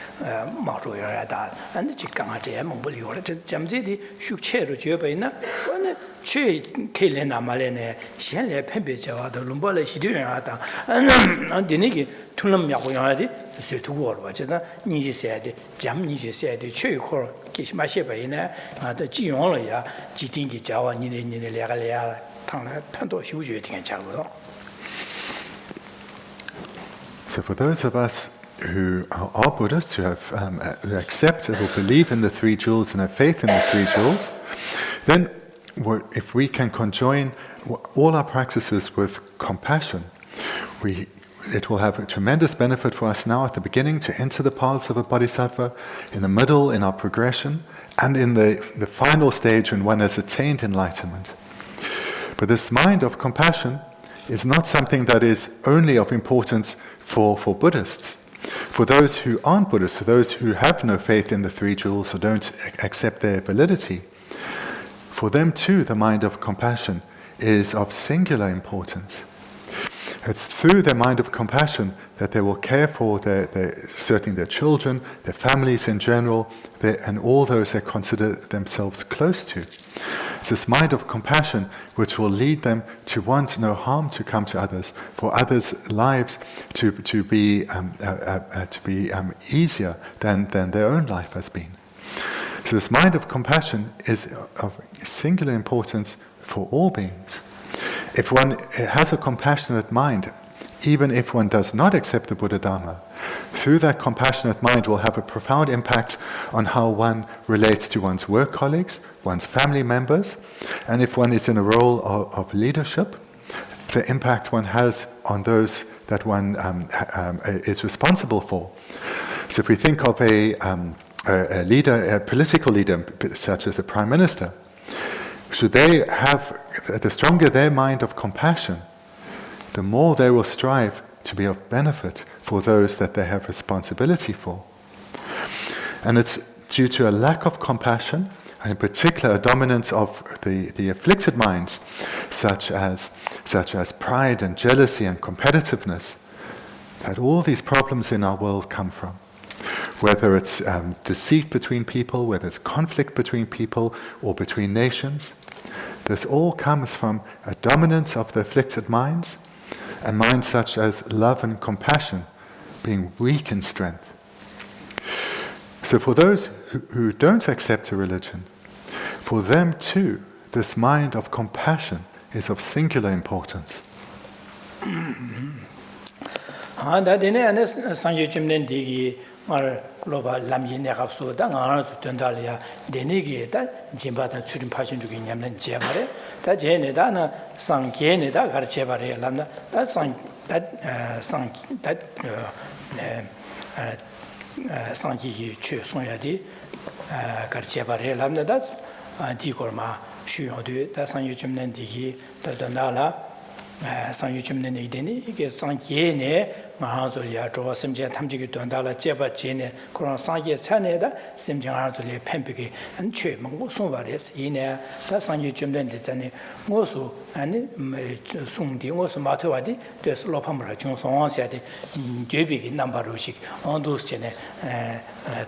막조야다 안디지 강아제 몽불이오라 잠재디 슈체로 줘봐이나 오늘 최 케레나 말에네 셴레 펜베자와도 룸발레 시디야다 안디니기 툴럼야고 요야디 쇠두고로 와서 니지세야디 잠니지세야디 최코 기시마셰바이나 아도 지용을야 지딩기 자와 니네니네 레가레야 당나 판도 휴주에 되게 작고요. So for those of us who are Buddhists, who have who accept, who believe in the three jewels and have faith in the three jewels, then if we can conjoin all our practices with compassion, it will have a tremendous benefit for us now at the beginning to enter the paths of a bodhisattva, in the middle in our progression, and in the final stage when one has attained enlightenment. But this mind of compassion is not something that is only of importance for Buddhists. For those who aren't Buddhists, for those who have no faith in the three jewels or don't accept their validity, for them too the mind of compassion is of singular importance. It's through their mind of compassion that they will care for certainly their children, their families in general, and all those they consider themselves close to. It's this mind of compassion which will lead them to want no harm to come to others, for others' lives to be easier than their own life has been. So this mind of compassion is of singular importance for all beings. If one has a compassionate mind, even if one does not accept the Buddha Dharma, through that compassionate mind will have a profound impact on how one relates to one's work colleagues, one's family members, and if one is in a role of leadership, the impact one has on those that one is responsible for. So if we think of a leader, a political leader, such as a prime minister, should they have, the stronger their mind of compassion, the more they will strive to be of benefit for those that they have responsibility for. And it's due to a lack of compassion, and in particular a dominance of the afflicted minds, such as pride and jealousy and competitiveness, that all these problems in our world come from. Whether it's deceit between people, whether it's conflict between people or between nations, this all comes from a dominance of the afflicted minds, and minds such as love and compassion being weak in strength. So for those who don't accept a religion, for them too, this mind of compassion is of singular importance. Loba lamyin negapso da ngara su tendalia denegi da jimba da churin pashin jugi nyamlen jebare da jene da na sangye da gar jebare lamna da sang da sangyi chu sonya di gar jebare lamna da di gorma shuyo de da sangyu chimnen digi da dala sangyu chimnen ideni ge sangye ne 마하졸야 저 심지어 탐지기 돈달라 제바 제네 그런 상계 차내다 심정하졸이 팬비기 안취 먹고 송바레스 이내 다 상계 좀 된데 뭐수 아니 송디 뭐수 마토와디 돼서 로파므라 중 송원시아디 제비기 남바로식 온도스제네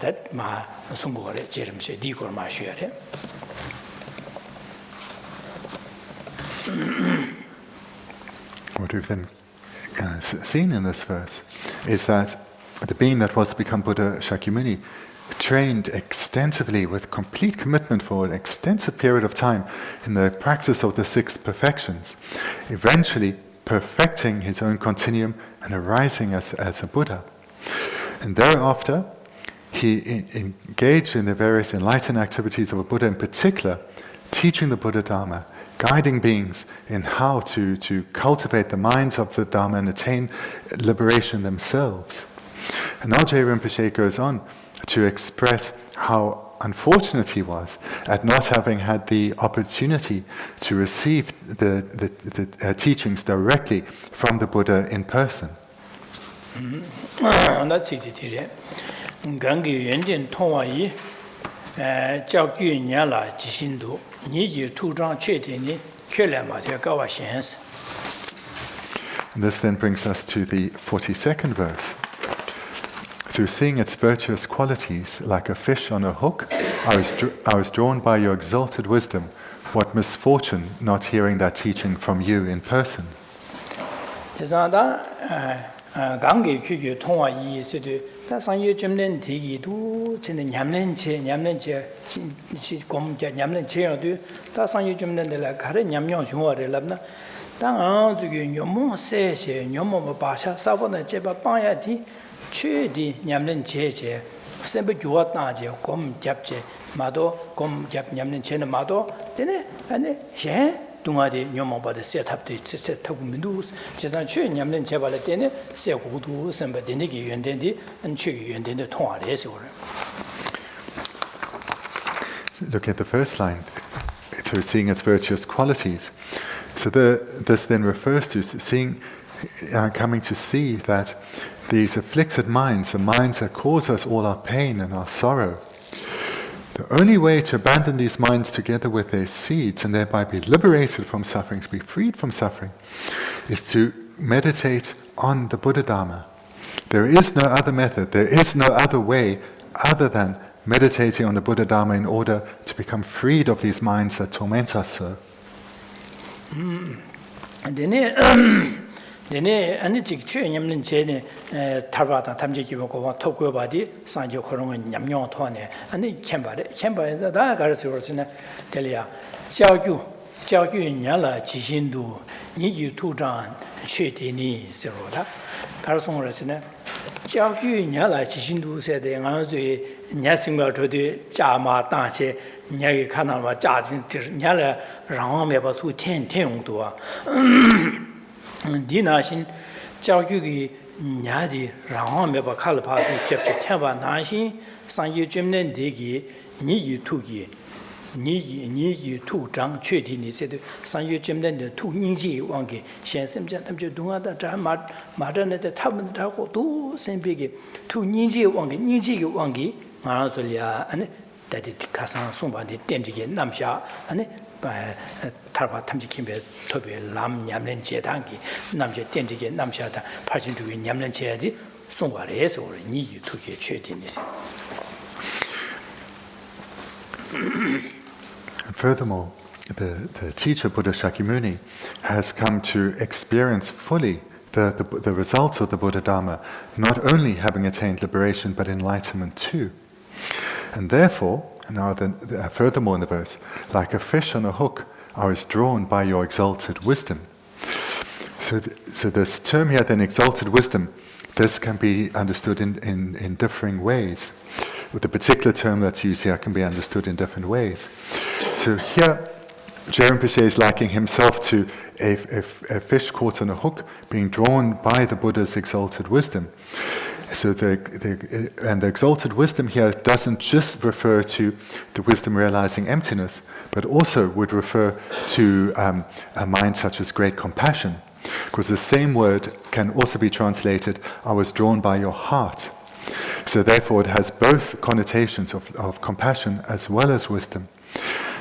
다마 송고거래 제름시 디고 마셔야래 What we've then seen in this verse is that the being that was to become Buddha Shakyamuni trained extensively with complete commitment for an extensive period of time in the practice of the 6 perfections, eventually perfecting his own continuum and arising as a Buddha. And thereafter, he engaged in the various enlightened activities of a Buddha, in particular, teaching the Buddha Dharma, guiding beings in how to cultivate the minds of the Dharma and attain liberation themselves. And Dorje Rinpoche goes on to express how unfortunate he was at not having had the opportunity to receive the teachings directly from the Buddha in person. And this then brings us to the 42nd verse. Through seeing its virtuous qualities, like a fish on a hook, I was drawn by your exalted wisdom. What misfortune not hearing that teaching from you in person. 동아리 녀모바데 세탑도 세탑고 민두스 지산 최 냠는 제발에 때네 세고도 선배되니기 연된디 안취기 연된데 통화래서 그래. Look at the first line, through seeing its virtuous qualities. So this then refers to seeing, coming to see that these afflicted minds, the minds that cause us all our pain and our sorrow, the only way to abandon these minds together with their seeds and thereby be liberated from suffering, to be freed from suffering, is to meditate on the Buddha Dharma. There is no other method, there is no other way other than meditating on the Buddha Dharma in order to become freed of these minds that torment us so. Dene anitik chue nyamlin chene tarvata tamje kibo ko tokyo badi sanjo khorong nyamnyo thone ani khembare za da garasi rosina telia jiaogyu nyala jishindu ni yu tu zhang chue de ni seroda garsong rosina jiaogyu nyala jishindu se de nga zui nyasingba chode jama da che nyagi kana ma ja jin nyala rang me ba su tian yong du 디나신 자규기 냐디 라하메바 칼파디 캡체 태바 나신 상유 쯤낸 되기 니유 투기 니유 투장确定你세도 상유 쯤낸 투 인지 왕게 현심자 탐제 동아다 마전에 타면 타고 도 선비게 투 인지 왕게 ngarasolya ane dadi kasang sungpa di tenjige namsha ane tarpa tamji kimbe tobe lam nyamlen che dangi namsha tenjige namsha da parchin jugi nyamlen che di sungpa reso ore niyu tuke che dinisi. Furthermore, the teacher Buddha Shakyamuni has come to experience fully the results of the Buddha Dharma, not only having attained liberation but enlightenment too. And therefore, now furthermore in the verse, like a fish on a hook, I was drawn by your exalted wisdom. So this term here, then, exalted wisdom, this can be understood in differing ways. With the particular term that's used here can be understood in different ways. So here, Je Rinpoche is likening himself to a fish caught on a hook, being drawn by the Buddha's exalted wisdom. So the exalted wisdom here doesn't just refer to the wisdom realizing emptiness, but also would refer to a mind such as great compassion. Because the same word can also be translated, I was drawn by your heart. So therefore it has both connotations of compassion as well as wisdom.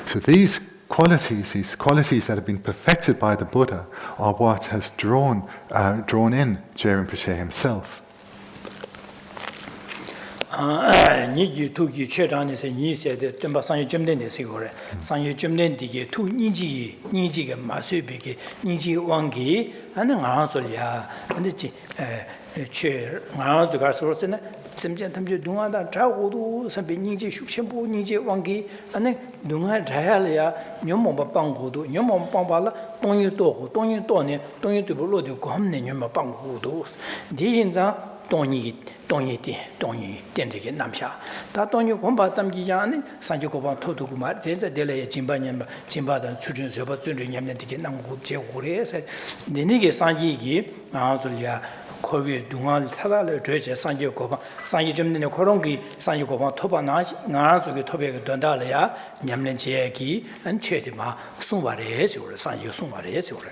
So these qualities that have been perfected by the Buddha are what has drawn in Je Rinpoche himself. Niji tuki chedani se ni se de temba sanyo jumden de sigore sanyo jumden dige tu niji ge masu bege niji wangi ane nga solya ane chi che nga zugar sorosena semjen tamje dunga da tragodu sambe niji shukshembu niji wangi ane dunga dhayalya nyomo ba panggodu nyomo pangbala tongyu to ne tongyu de lo de gomne nyomo panggodu di hinza 동이 된되게 남샤 다 동이 공부 잠기야니 산지고방 토두고 말 대자 될에 진바년 진바던 수준서버 준준냠년되게 남고 제고래서 내니게 산지기 아줄야 거기 동안 찾아를 되제 산지고방 산지 좀 내는 그런 게 산지고방 토바나 나쪽에 토백에 된다려야 냠년 제기 안 최대마 송바래 저를 산지 송바래 저를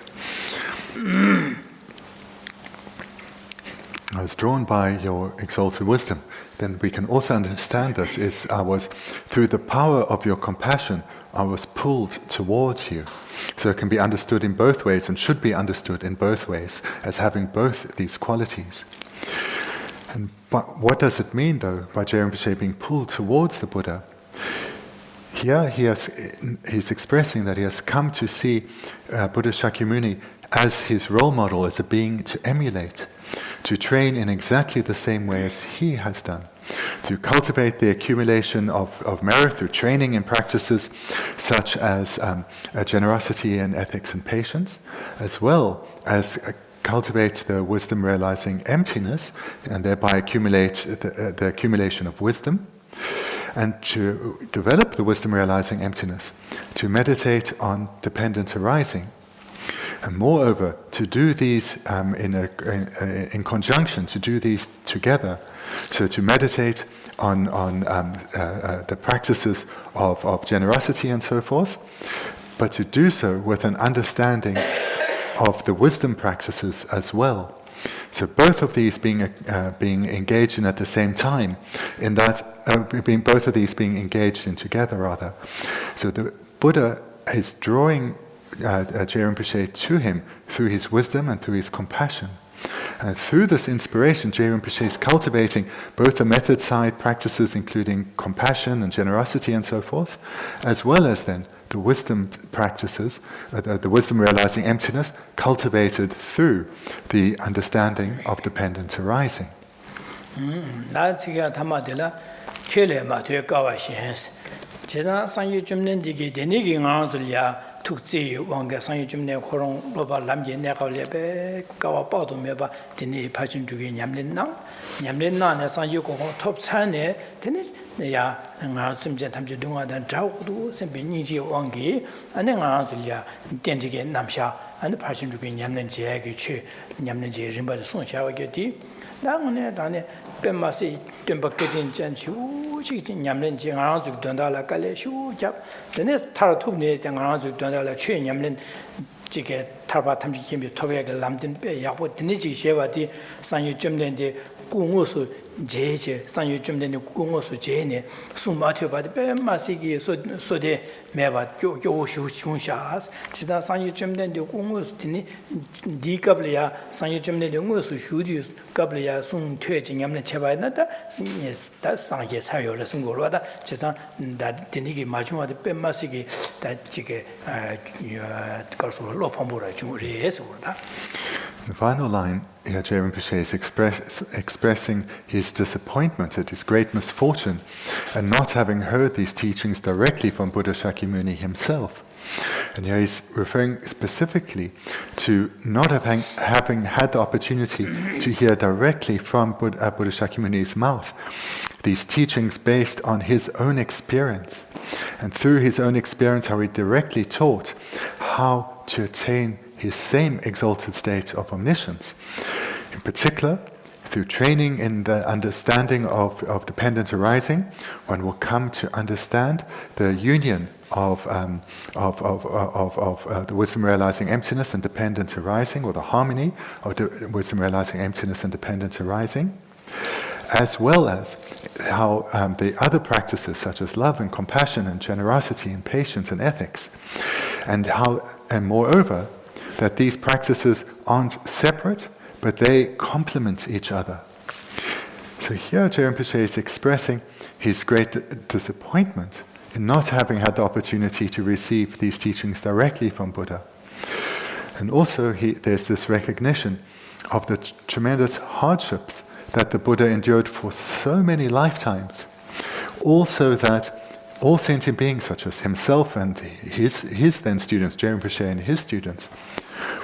I was drawn by your exalted wisdom. Then we can also understand this I was, through the power of your compassion, I was pulled towards you. So it can be understood in both ways and should be understood in both ways as having both these qualities. But what does it mean though by Je Rinpoche being pulled towards the Buddha? Here he's expressing that he has come to see Buddha Shakyamuni as his role model, as a being to emulate, to train in exactly the same way as he has done, to cultivate the accumulation of merit through training in practices such as generosity and ethics and patience, as well as cultivate the wisdom realizing emptiness and thereby accumulate the accumulation of wisdom, and to develop the wisdom realizing emptiness, to meditate on dependent arising. And moreover, to do these in conjunction, to do these together, so to meditate on the practices of generosity and so forth, but to do so with an understanding of the wisdom practices as well. So both of these being engaged in at the same time, in that both of these being engaged in together rather. So the Buddha is drawing Je Rinpoche to him through his wisdom and through his compassion. And through this inspiration, Je Rinpoche is cultivating both the method side practices, including compassion and generosity and so forth, as well as then the wisdom practices, the wisdom realizing emptiness, cultivated through the understanding of dependent arising. tukzi wanga sanyu jumne korong loba lamje nekalebe kawa pado meba dine pachin juge nyamlin na ne sanyu kokong top chane dine ya nga simje tamje dunga dan jaudu sembe niji wangi ane nga zulya denjige namsha ane pachin juge nyamlin je ge chu nyamlin je rimba de songsha wa ge di dangone dane 뱀마시 뱀박게진 잔추 지지 냠는 지 강아주 된다라 깔래 슈잡 되네 타르투네 강아주 된다라 최 냠는 지게 타바 탐지 김비 토베가 람든 빼 야보 드네 지 셰바디 산유 점된데 공어수 제제 상유 좀 되는 공어수 제네 숨마텨 봐도 마시기 소데 매바 교쇼 중샤스 지자 상유 좀 되는 공어수니 디갑리아 상유 좀 되는 공어수 휴디 갑리아 숨 퇴진염네 제바나다 다 상게 사요를 승고로다 지자 다 되니기 마중하데 뺀마시기 다 지게 걸서 로펌보라 중리에서 그러다. The final line, Geshe Rinpoche is expressing his disappointment at his great misfortune and not having heard these teachings directly from Buddha Shakyamuni himself. And here he's referring specifically to not having had the opportunity to hear directly from Buddha Shakyamuni's mouth these teachings based on his own experience. And through his own experience, how he directly taught how to attain his same exalted state of omniscience. In particular, through training in the understanding of dependent arising, one will come to understand the union of the wisdom realizing emptiness and dependent arising, or the harmony of the wisdom realizing emptiness and dependent arising, as well as how the other practices such as love and compassion and generosity and patience and ethics, and moreover, that these practices aren't separate, but they complement each other. So here Geshe Rinpoche is expressing his great disappointment in not having had the opportunity to receive these teachings directly from Buddha. And also there's this recognition of the tremendous hardships that the Buddha endured for so many lifetimes. Also that all sentient beings such as himself and his then students, Geshe Rinpoche and his students,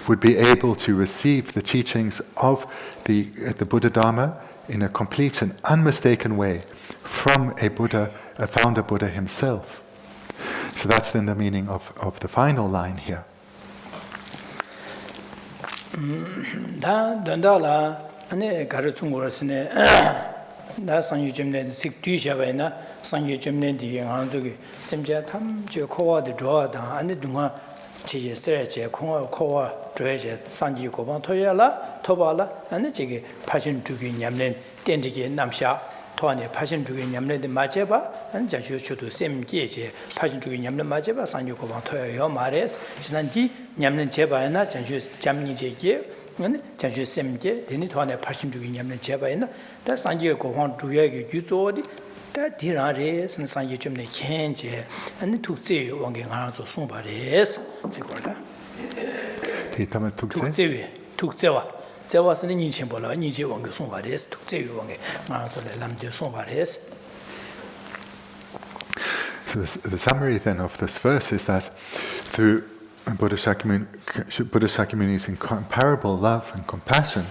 would be able to receive the teachings of the Buddha Dharma in a complete and unmistaken way from a founder Buddha himself. So that's then the meaning of the final line here. 나 상유점내 식뒤샤바이나 상유점내 뒤에 한쪽에 심자 탐저 코와도 좋아다 안에 동안 지제 세제 코와 조제 상지 고방 토야라 토발라 안에 지게 파신 두기 냠낸 땡지게 남샤 토안에 파신 두기 냠낸데 맞제바 안 자주초도 셈게제 파신 두기 냠낸 맞제바 상유 고방 토야요 말레스 지난디 냠낸 제바이나 자주 잠니제게 네, 자주 셈게 되니 토안에 파신 두기 냠낸 제바이나 다 상지 고방 두야게 유조디 다 디라레 선상이 좀 내 켄제 아니 tuk제 원게 가서 송바레스 지고라 디타마 tuk제와 제와스는 니chen 볼라 니제 원게 송바레스 tuk제 원게 가서 람데 송바레스. So the summary then of this verse is that through Buddha Shakyamuni's incomparable love and compassion,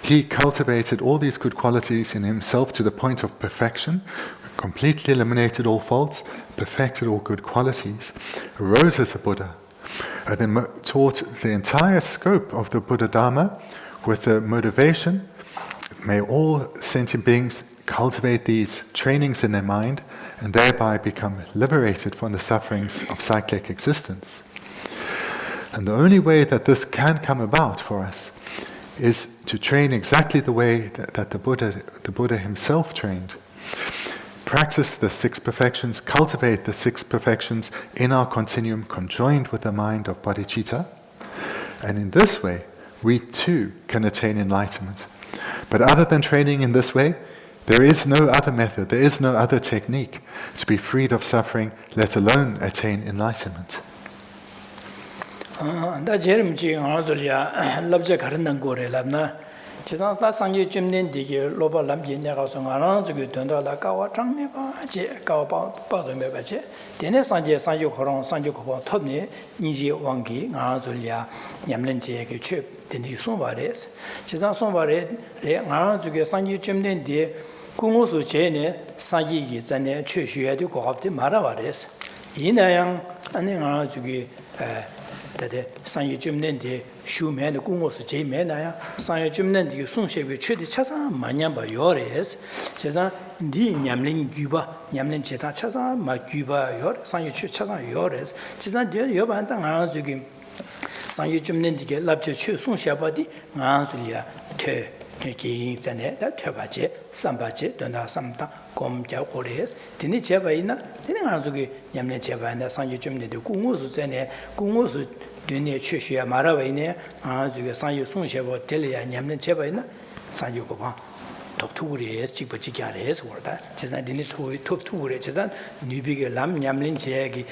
he cultivated all these good qualities in himself to the point of perfection, completely eliminated all faults, perfected all good qualities, arose as a Buddha, and then taught the entire scope of the Buddha Dharma with the motivation, may all sentient beings cultivate these trainings in their mind and thereby become liberated from the sufferings of cyclic existence. And the only way that this can come about for us is to train exactly the way that the Buddha himself trained. Practice the six perfections, cultivate the six perfections in our continuum conjoined with the mind of bodhicitta, and in this way we too can attain enlightenment. But other than training in this way, there is no other method, there is no other technique to be freed of suffering, let alone attain enlightenment. 다 제름지 아들이야 럽제 가르는 거래 랍나 지상사 상계 좀된 되게 로바 람비 내가서 가는 저기 된다라 가와 장내 바지 가와 바도 매바지 되네 상계 상교 거랑 상교 거봐 톱니 니지 왕기 아들이야 냠는지에게 최 된디 손바레스 지상 손바레 레 아주게 상계 좀된 뒤 공호수 제네 상기기 전에 최需要的 고합도 말아바레스 이나양 안에 아주게 다데 상유 좀낸데 슈메의 공고스 제메나야 상유 좀낸데 송셰비 최대 차사 마냥바 요레스 제가 니 냠린 규바 냠린 제다 차사 마 규바 요 상유 최 차사 요레스 제가 여반장 아주기 상유 좀낸데 랍제 최 송셰바디 아주리아 테 기 전에 다 퇴바지 삼바지 돈다 삼다 공자 고레스 디니 제바이나 디니 가지고 냠네 제바나 상주 좀 내도 공무수 전에 공무수 뒤에 취시야 말아바이네 아주게 상주 송셰보 델리야 냠네 제바이나 상주 고바 톱투구리에 찍버지기하래서 그러다 제산 디니 톱투구리에 제산 뉴비게 람 냠린 제기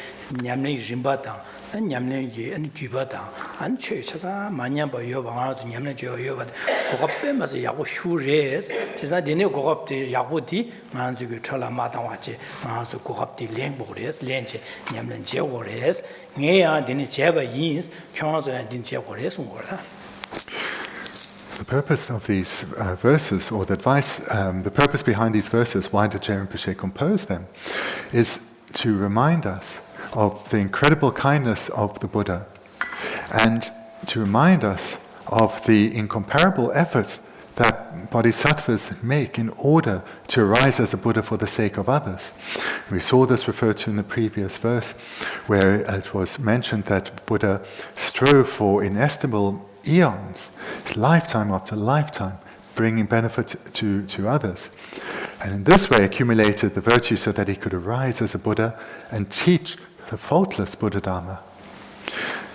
냠린 림바당 냠린기 아니 뒤바당 안 최차사 마냐바 요방아도 냠린 저 요바 고가 빼면서 야고 휴레스 제산 디니 고갑디 야고디 만주기 철라마당 왔지 만주 고갑디 랭보레스 렌체 냠린 제고레스 녜야 디니 제바 인스 평화전 디니 제고레스 그러다 The purpose of these verses, or the advice, the purpose behind these verses, why did Geshe Rinpoche compose them, is to remind us of the incredible kindness of the Buddha, and to remind us of the incomparable effort that bodhisattvas make in order to arise as a Buddha for the sake of others. We saw this referred to in the previous verse, where it was mentioned that Buddha strove for inestimable eons, lifetime after lifetime, bringing benefit to others. And in this way accumulated the virtue so that he could arise as a Buddha and teach the faultless Buddha Dharma.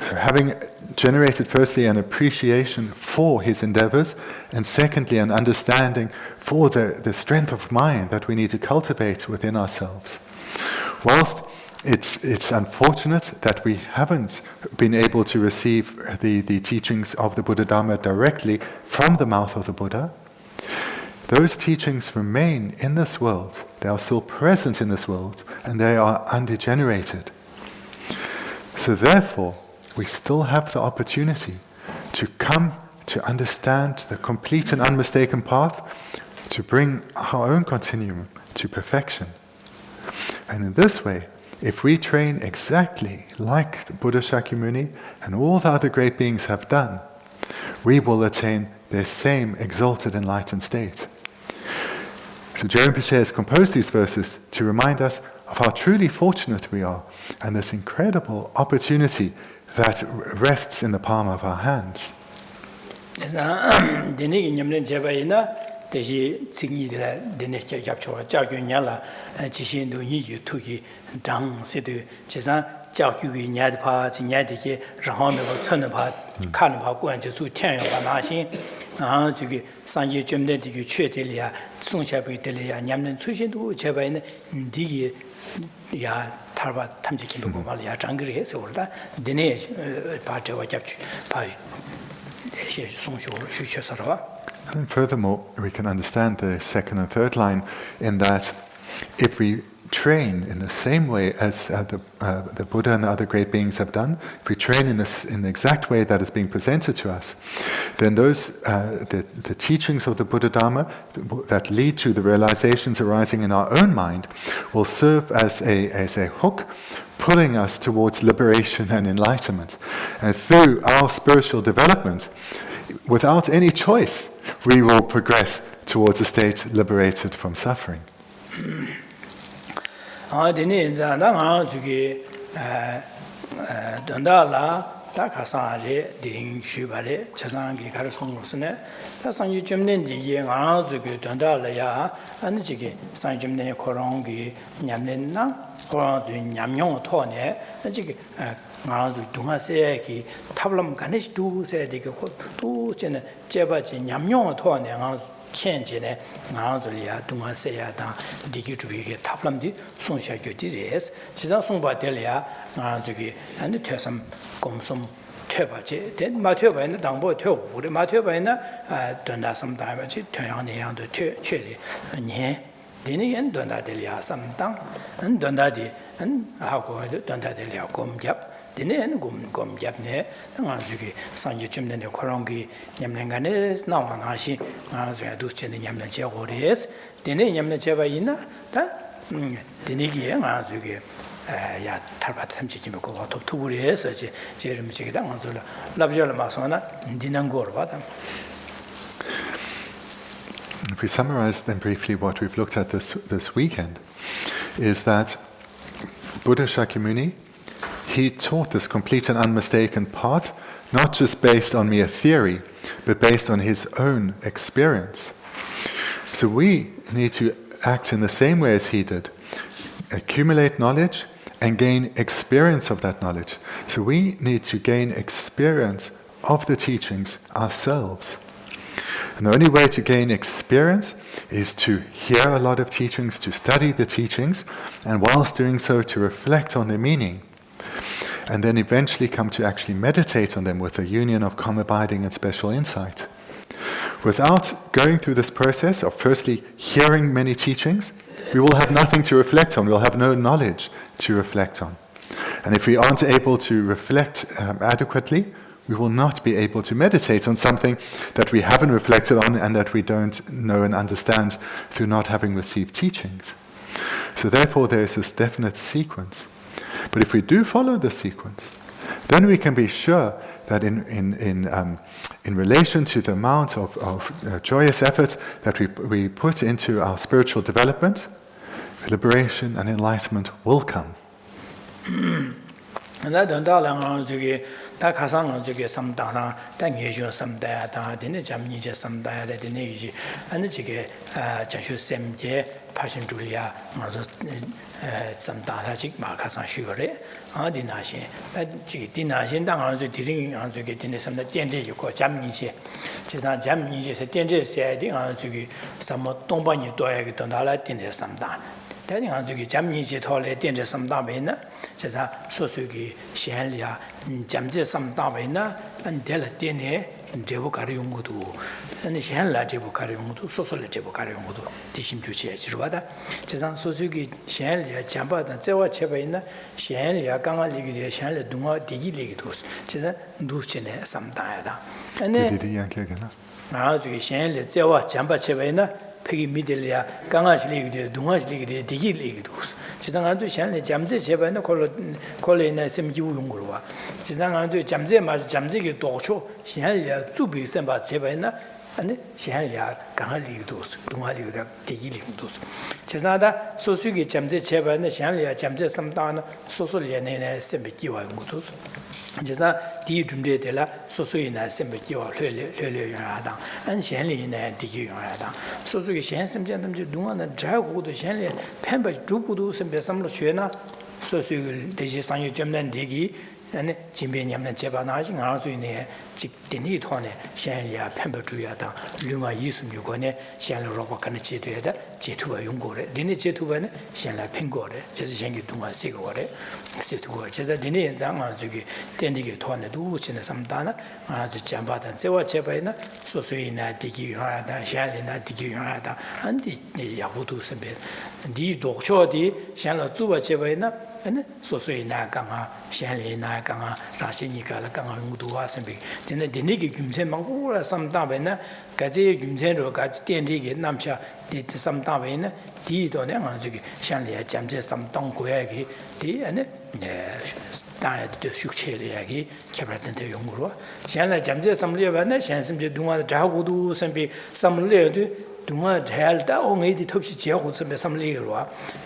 So having generated firstly an appreciation for his endeavors, and secondly an understanding for the strength of mind that we need to cultivate within ourselves. Whilst it's unfortunate that we haven't been able to receive the teachings of the Buddha Dharma directly from the mouth of the Buddha, those teachings remain in this world. They are still present in this world, and they are undegenerated. So therefore, we still have the opportunity to come to understand the complete and unmistaken path, to bring our own continuum to perfection. And in this way, if we train exactly like the Buddha Shakyamuni and all the other great beings have done, we will attain their same exalted enlightened state. So Geshe Rinpoche has composed these verses to remind us of how truly fortunate we are and this incredible opportunity that rests in the palm of our hands. 대시 증이들 되네게 잡초 자교냐라 지신도 이유 투기 당세도 제산 자교기 냐드파 진야되게 라하메고 천바 칸바 관저 주 태양과 나신 아 저기 상계 점대되게 최대리야 송샤부들이야 냠는出신도 제바에는 디게 야 탈바 탐지기 보고 말이야 장거리 해서 올다 되네 바저와 잡주 바 대시 송쇼 쉬셔서라. And furthermore, we can understand the second and third line in that if we train in the same way as the Buddha and the other great beings have done, if we train in the exact way that is being presented to us, then those the teachings of the Buddha Dharma that lead to the realizations arising in our own mind will serve as a hook pulling us towards liberation and enlightenment. And through our spiritual development, without any choice, we will progress towards a state liberated from suffering. dine zanda jugi dondala da kasare diring shubare chasangi gar songosne da sangi jumnen di ye nga jugi dondala ya ani jigi sangi jumnen korongi nyamnen na koron ju nyamyong thone jigi nga ju dunga se ki tablam ganesh du se de ko tu chen jeba ji nyamyong thone nga 켄제네 나즈리아 동아세야다 디기주비게 탑람디 송샤교디레스 지자 송바델이야 저기 안데 퇴섬 곰섬 퇴바제 된 마퇴바에는 당보 퇴고 우리 마퇴바에는 돈다섬 다음에 퇴양내양도 퇴최리 니 되는 돈다델이야 삼당 돈다디 하고 돈다델이야 곰잡 되는 곰잡네 나중에 상주 쯤내 코롱기 냠랭간에 나와나시 나중에 두치는 냠랭 제고레스 되는 냠랭 제바 있나 다 되니기에 나중에 야 탈바트 삼지기면 그거 톱투부리에서 제름 지기다 먼저라 랍절 마서나 디는 거 봐다. If we summarize then briefly what we've looked at this weekend, is that Buddha Shakyamuni, he taught this complete and unmistaken path, not just based on mere theory, but based on his own experience. So we need to act in the same way as he did, accumulate knowledge and gain experience of that knowledge. So we need to gain experience of the teachings ourselves. And the only way to gain experience is to hear a lot of teachings, to study the teachings, and whilst doing so, to reflect on their meaning. And then eventually come to actually meditate on them with a union of calm abiding and special insight. Without going through this process of firstly hearing many teachings, we will have nothing to reflect on. We'll have no knowledge to reflect on. And if we aren't able to reflect adequately, we will not be able to meditate on something that we haven't reflected on and that we don't know and understand through not having received teachings. So therefore there is this definite sequence. But if we do follow the sequence, then we can be sure that in relation to the amount of joyous effort that we put into our spiritual development, liberation and enlightenment will come. 다 가상은 저게 삼다나 당예죠 삼다다 되네 잠니제 삼다야 되네 이지 아니 저게 자슈 셈제 파신 줄이야 맞아 삼다다직 마가상 쉬거래 아디나신 지기 디나신 당한 저 디링 안 저게 되네 삼다 젠제고 잠니제 지상 잠니제세 젠제세 딩아 저기 삼모 동반이 도야게 돈달라 되네 삼다 대딩한 저기 잠니제 토래 된제 삼다베나 제가 소수기 시한리아 잠제 삼다베나 안델 되네 제보 가르용고도 아니 시한라 제보 가르용고도 소소래 제보 가르용고도 디심 주치에 지르바다 제가 소수기 시한리아 잠바다 제와 제바이나 시한리아 강알리기에 시한리 동아 디기리기도 제가 누치네 삼다야다 아니 디디양케게나 아 저기 시한리 제와 잠바 제바이나 폐기 미들이야 강아지리기도 동아지리기도 디기리기도 지상 아주 샤네 잠제 제반의 콜레나 셈기우 용거와 지상 아주 잠제 맞 잠제기 도초 샤리아 주비 셈바 제반나 아니 샤리아 강아리기도 동아리기도 디기리기도 지상다 소수기 잠제 제반의 샤리아 잠제 삼다나 소소리네네 셈기와 용거도 지상 디 준비되라 소소이나 셈기와 뢰뢰용하다 안显리네 디기용하다 소소기 현심전담지 동안은 자고도 현리 펜바 주고도 셈베 삼로 쉬나 소소기 대시 상유 점난 디기 아니 진변냠는 제반하지 나서이네 직디니 토네 현리아 펜바 주야다 류마 이수미고네 현로로 가는 제도에다 제투와 용고래 디네 제투바네 현라 펜고래 제시 현기 동안 세고래 세투고 제자 디네 연장아 저기 덴디게 토네 두치네 삼다나 아주 잠바다 제와 제바이나 소소이나 디기하다 현리나 디기하다 안디 야고도 선배 디 독초디 현라 주바 제바이나 아니 소소이나 강아 현리나 강아 라시니까 강아 용도와 선배 근데 디네기 김세 망고라 삼다베나 가제 김세로 같이 덴디게 남샤 디 삼다베나 디도네 아주기 현리야 잠제 삼동고야기 디 아니 다야도 숙체리야기 개발된데 용으로 현리 잠제 삼리바나 현심제 동안 자고도 선배 삼리에도 동아 잘다 옹에디 탑시 제고 좀 삼리로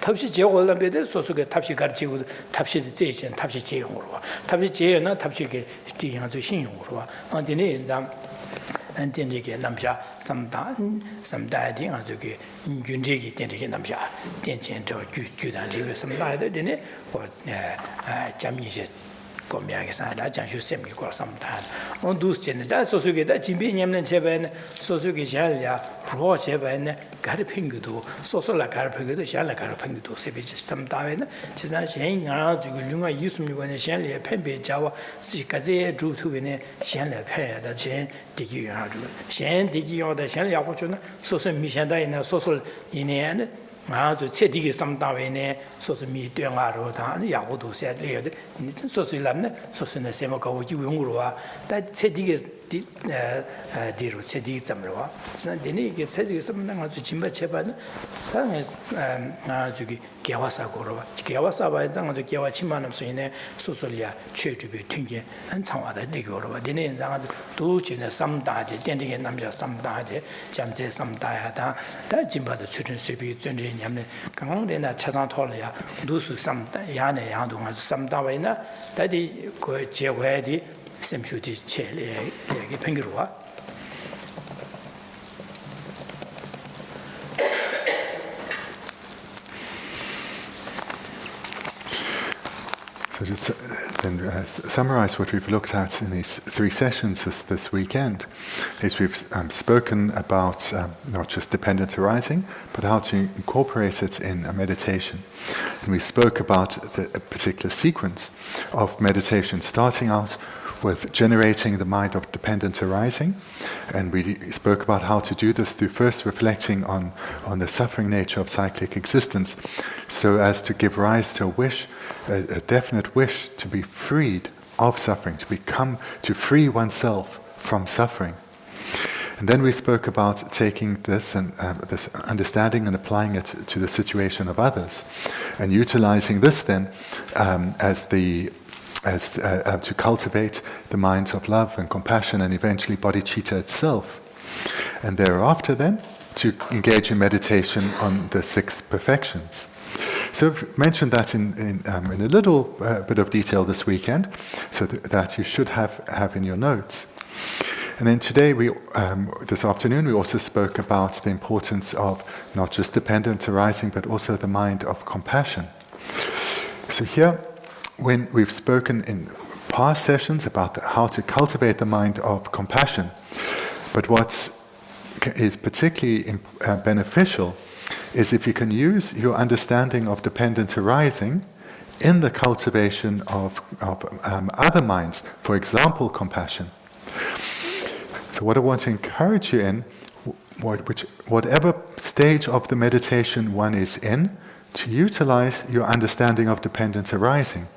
탑시 제고를 배데 소소게 탑시 가르치고 탑시 제신 탑시 제용으로 탑시 제나 탑시게 디양 저 신용으로 안디네 인장 안디네게 남자 삼다디 아저게 윤제기 된게 남자 된전 저 규단 리베 삼다데 되네 뭐 잠이제 고미하게 살다 장슈 셈기 거 삼다 온두스제네 다 소소게다 진비냠는 제반 소소게 잘야 프로 제반네 가르핑기도 소소라 가르핑기도 잘라 가르핑기도 세비지 삼다베네 지난 신가 지금 류가 이수미번에 신리에 펜베 자와 시까지 주투베네 신리에 패야다 제 디기야도 신 디기야다 신리야 보초나 소소 미신다이나 소소 이내는 아주 체디게 삼다베네 소소 미되가로다 야고도 세려데 소소람네 소소네 세모가고 기용으로와 다 체디게 디로 체디 점로와 선데네 이게 체디게 섬는 아주 진바 제반은 상에 아주기 개와사고로 개와사바에 장아주 개와 침만 없으네 소소리아 최주비 튕게 한 상화다 되고로 되네 장아주 도지네 삼다지 된디게 남자 삼다지 잠제 삼다야다 다 진바도 출연 수비 전에 냠네 강강대나 차상 토려야 누수 삼다 야네 양동아 삼다와이나 다디 그 제외디 샘슈디 체레 얘기 팽기로와 So just then summarize what we've looked at in these 3 sessions this weekend, is we've spoken about not just dependent arising, but how to incorporate it in a meditation. And we spoke about a particular sequence of meditation, starting out with generating the mind of dependent arising, and we spoke about how to do this through first reflecting on the suffering nature of cyclic existence, so as to give rise to a wish, a definite wish to be freed of suffering, to free oneself from suffering. And then we spoke about taking this and this understanding and applying it to the situation of others, and utilizing this then to cultivate the minds of love and compassion and eventually bodhicitta itself. And thereafter then, to engage in meditation on the 6 perfections. So I've mentioned that in a little bit of detail this weekend, so that you should have in your notes. And then today, this afternoon, we also spoke about the importance of not just dependent arising, but also the mind of compassion. So here, when we've spoken in past sessions about how to cultivate the mind of compassion, but what is particularly beneficial is if you can use your understanding of dependent arising in the cultivation of other minds, for example, compassion. So what I want to encourage you in, whatever stage of the meditation one is in, to utilize your understanding of dependent arising.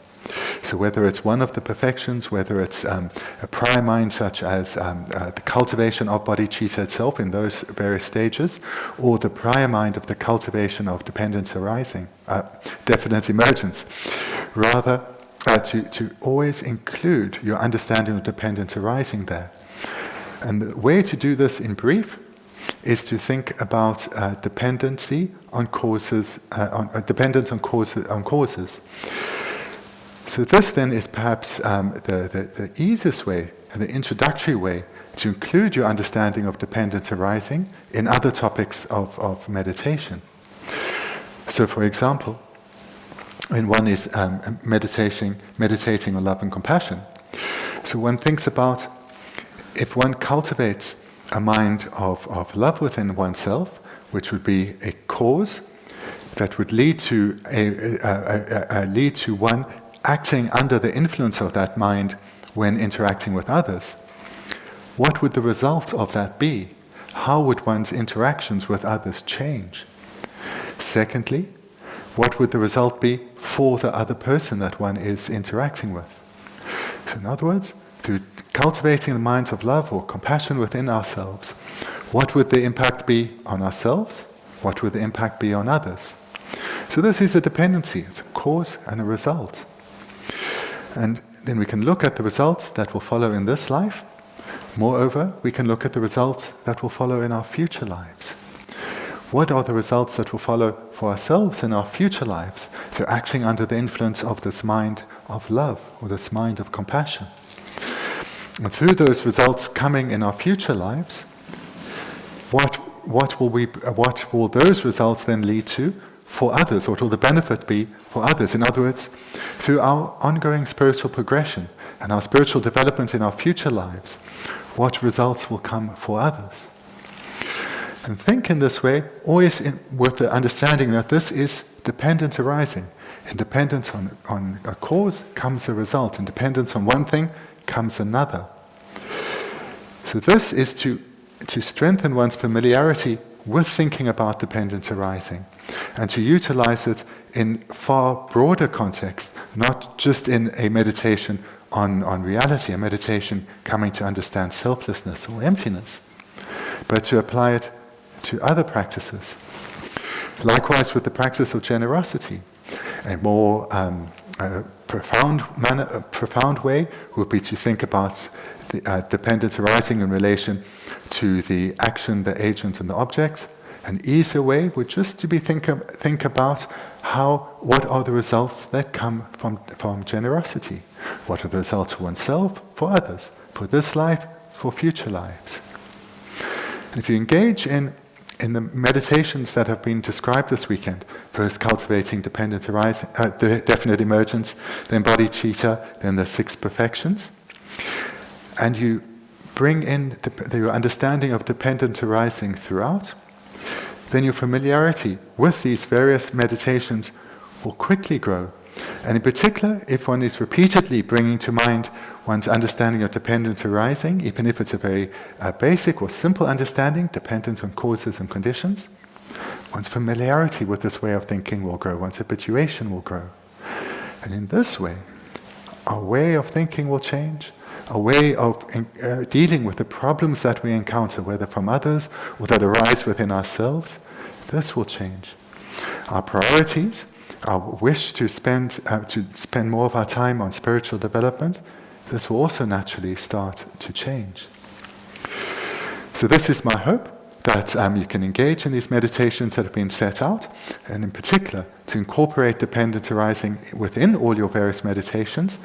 So whether it's one of the perfections, whether it's a prior mind such as the cultivation of bodhicitta itself in those various stages, or the prior mind of the cultivation of dependent arising, definite emergence, rather to always include your understanding of dependent arising there. And the way to do this in brief is to think about dependency on causes, dependence on causes. So this then is perhaps the easiest way and the introductory way to include your understanding of dependent arising in other topics of meditation. So for example, when one is meditating on love and compassion, so one thinks about if one cultivates a mind of love within oneself, which would be a cause that would lead to one acting under the influence of that mind when interacting with others, what would the result of that be? How would one's interactions with others change? Secondly, what would the result be for the other person that one is interacting with? So in other words, through cultivating the minds of love or compassion within ourselves, what would the impact be on ourselves? What would the impact be on others? So this is a dependency, it's a cause and a result. And then we can look at the results that will follow in this life. Moreover, we can look at the results that will follow in our future lives. What are the results that will follow for ourselves in our future lives through acting under the influence of this mind of love or this mind of compassion? And through those results coming in our future lives, what will those results then lead to for others? What will the benefit be for others? In other words, through our ongoing spiritual progression and our spiritual development in our future lives, what results will come for others? And think in this way, always with the understanding that this is dependent arising. In dependence on a cause comes a result. In dependence on one thing comes another. So this is to strengthen one's familiarity with thinking about dependent arising, and to utilize it in far broader context, not just in a meditation on reality, a meditation coming to understand selflessness or emptiness, but to apply it to other practices. Likewise with the practice of generosity, a more profound way would be to think about the dependence arising in relation to the action, the agent, and the object. An easier way would just to be think about what are the results that come from generosity. What are the results for oneself, for others, for this life, for future lives. And if you engage in in the meditations that have been described this weekend, first cultivating dependent arising, the definite emergence, then bodhicitta, then the 6 perfections, and you bring in your understanding of dependent arising throughout, then your familiarity with these various meditations will quickly grow. And in particular, if one is repeatedly bringing to mind one's understanding of dependent arising, even if it's a very basic or simple understanding, dependent on causes and conditions, one's familiarity with this way of thinking will grow, one's habituation will grow. And in this way, our way of thinking will change, our way of dealing with the problems that we encounter, whether from others or that arise within ourselves, this will change. Our priorities, our wish to spend more of our time on spiritual development, this will also naturally start to change. So this is my hope, that you can engage in these meditations that have been set out, and in particular to incorporate dependent arising within all your various meditations,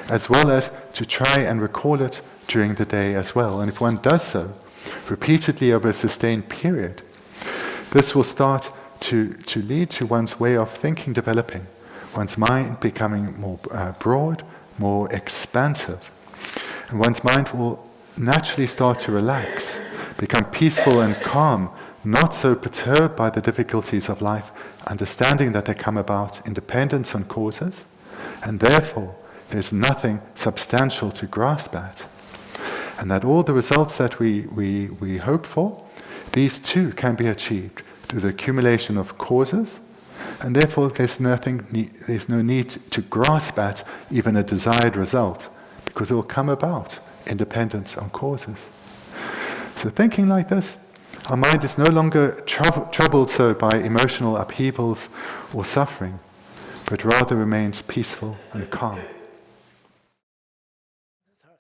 as well as to try and recall it during the day as well. And if one does so repeatedly over a sustained period, this will start to lead to one's way of thinking developing, one's mind becoming more broad, more expansive. And one's mind will naturally start to relax, become peaceful and calm, not so perturbed by the difficulties of life, understanding that they come about in dependence on causes, and therefore there's nothing substantial to grasp at. And that all the results that we hope for, these too can be achieved through the accumulation of causes, and therefore there's no need to grasp at even a desired result, because it will come about in dependence on causes. So thinking like this, our mind is no longer troubled so by emotional upheavals or suffering, but rather remains peaceful and calm.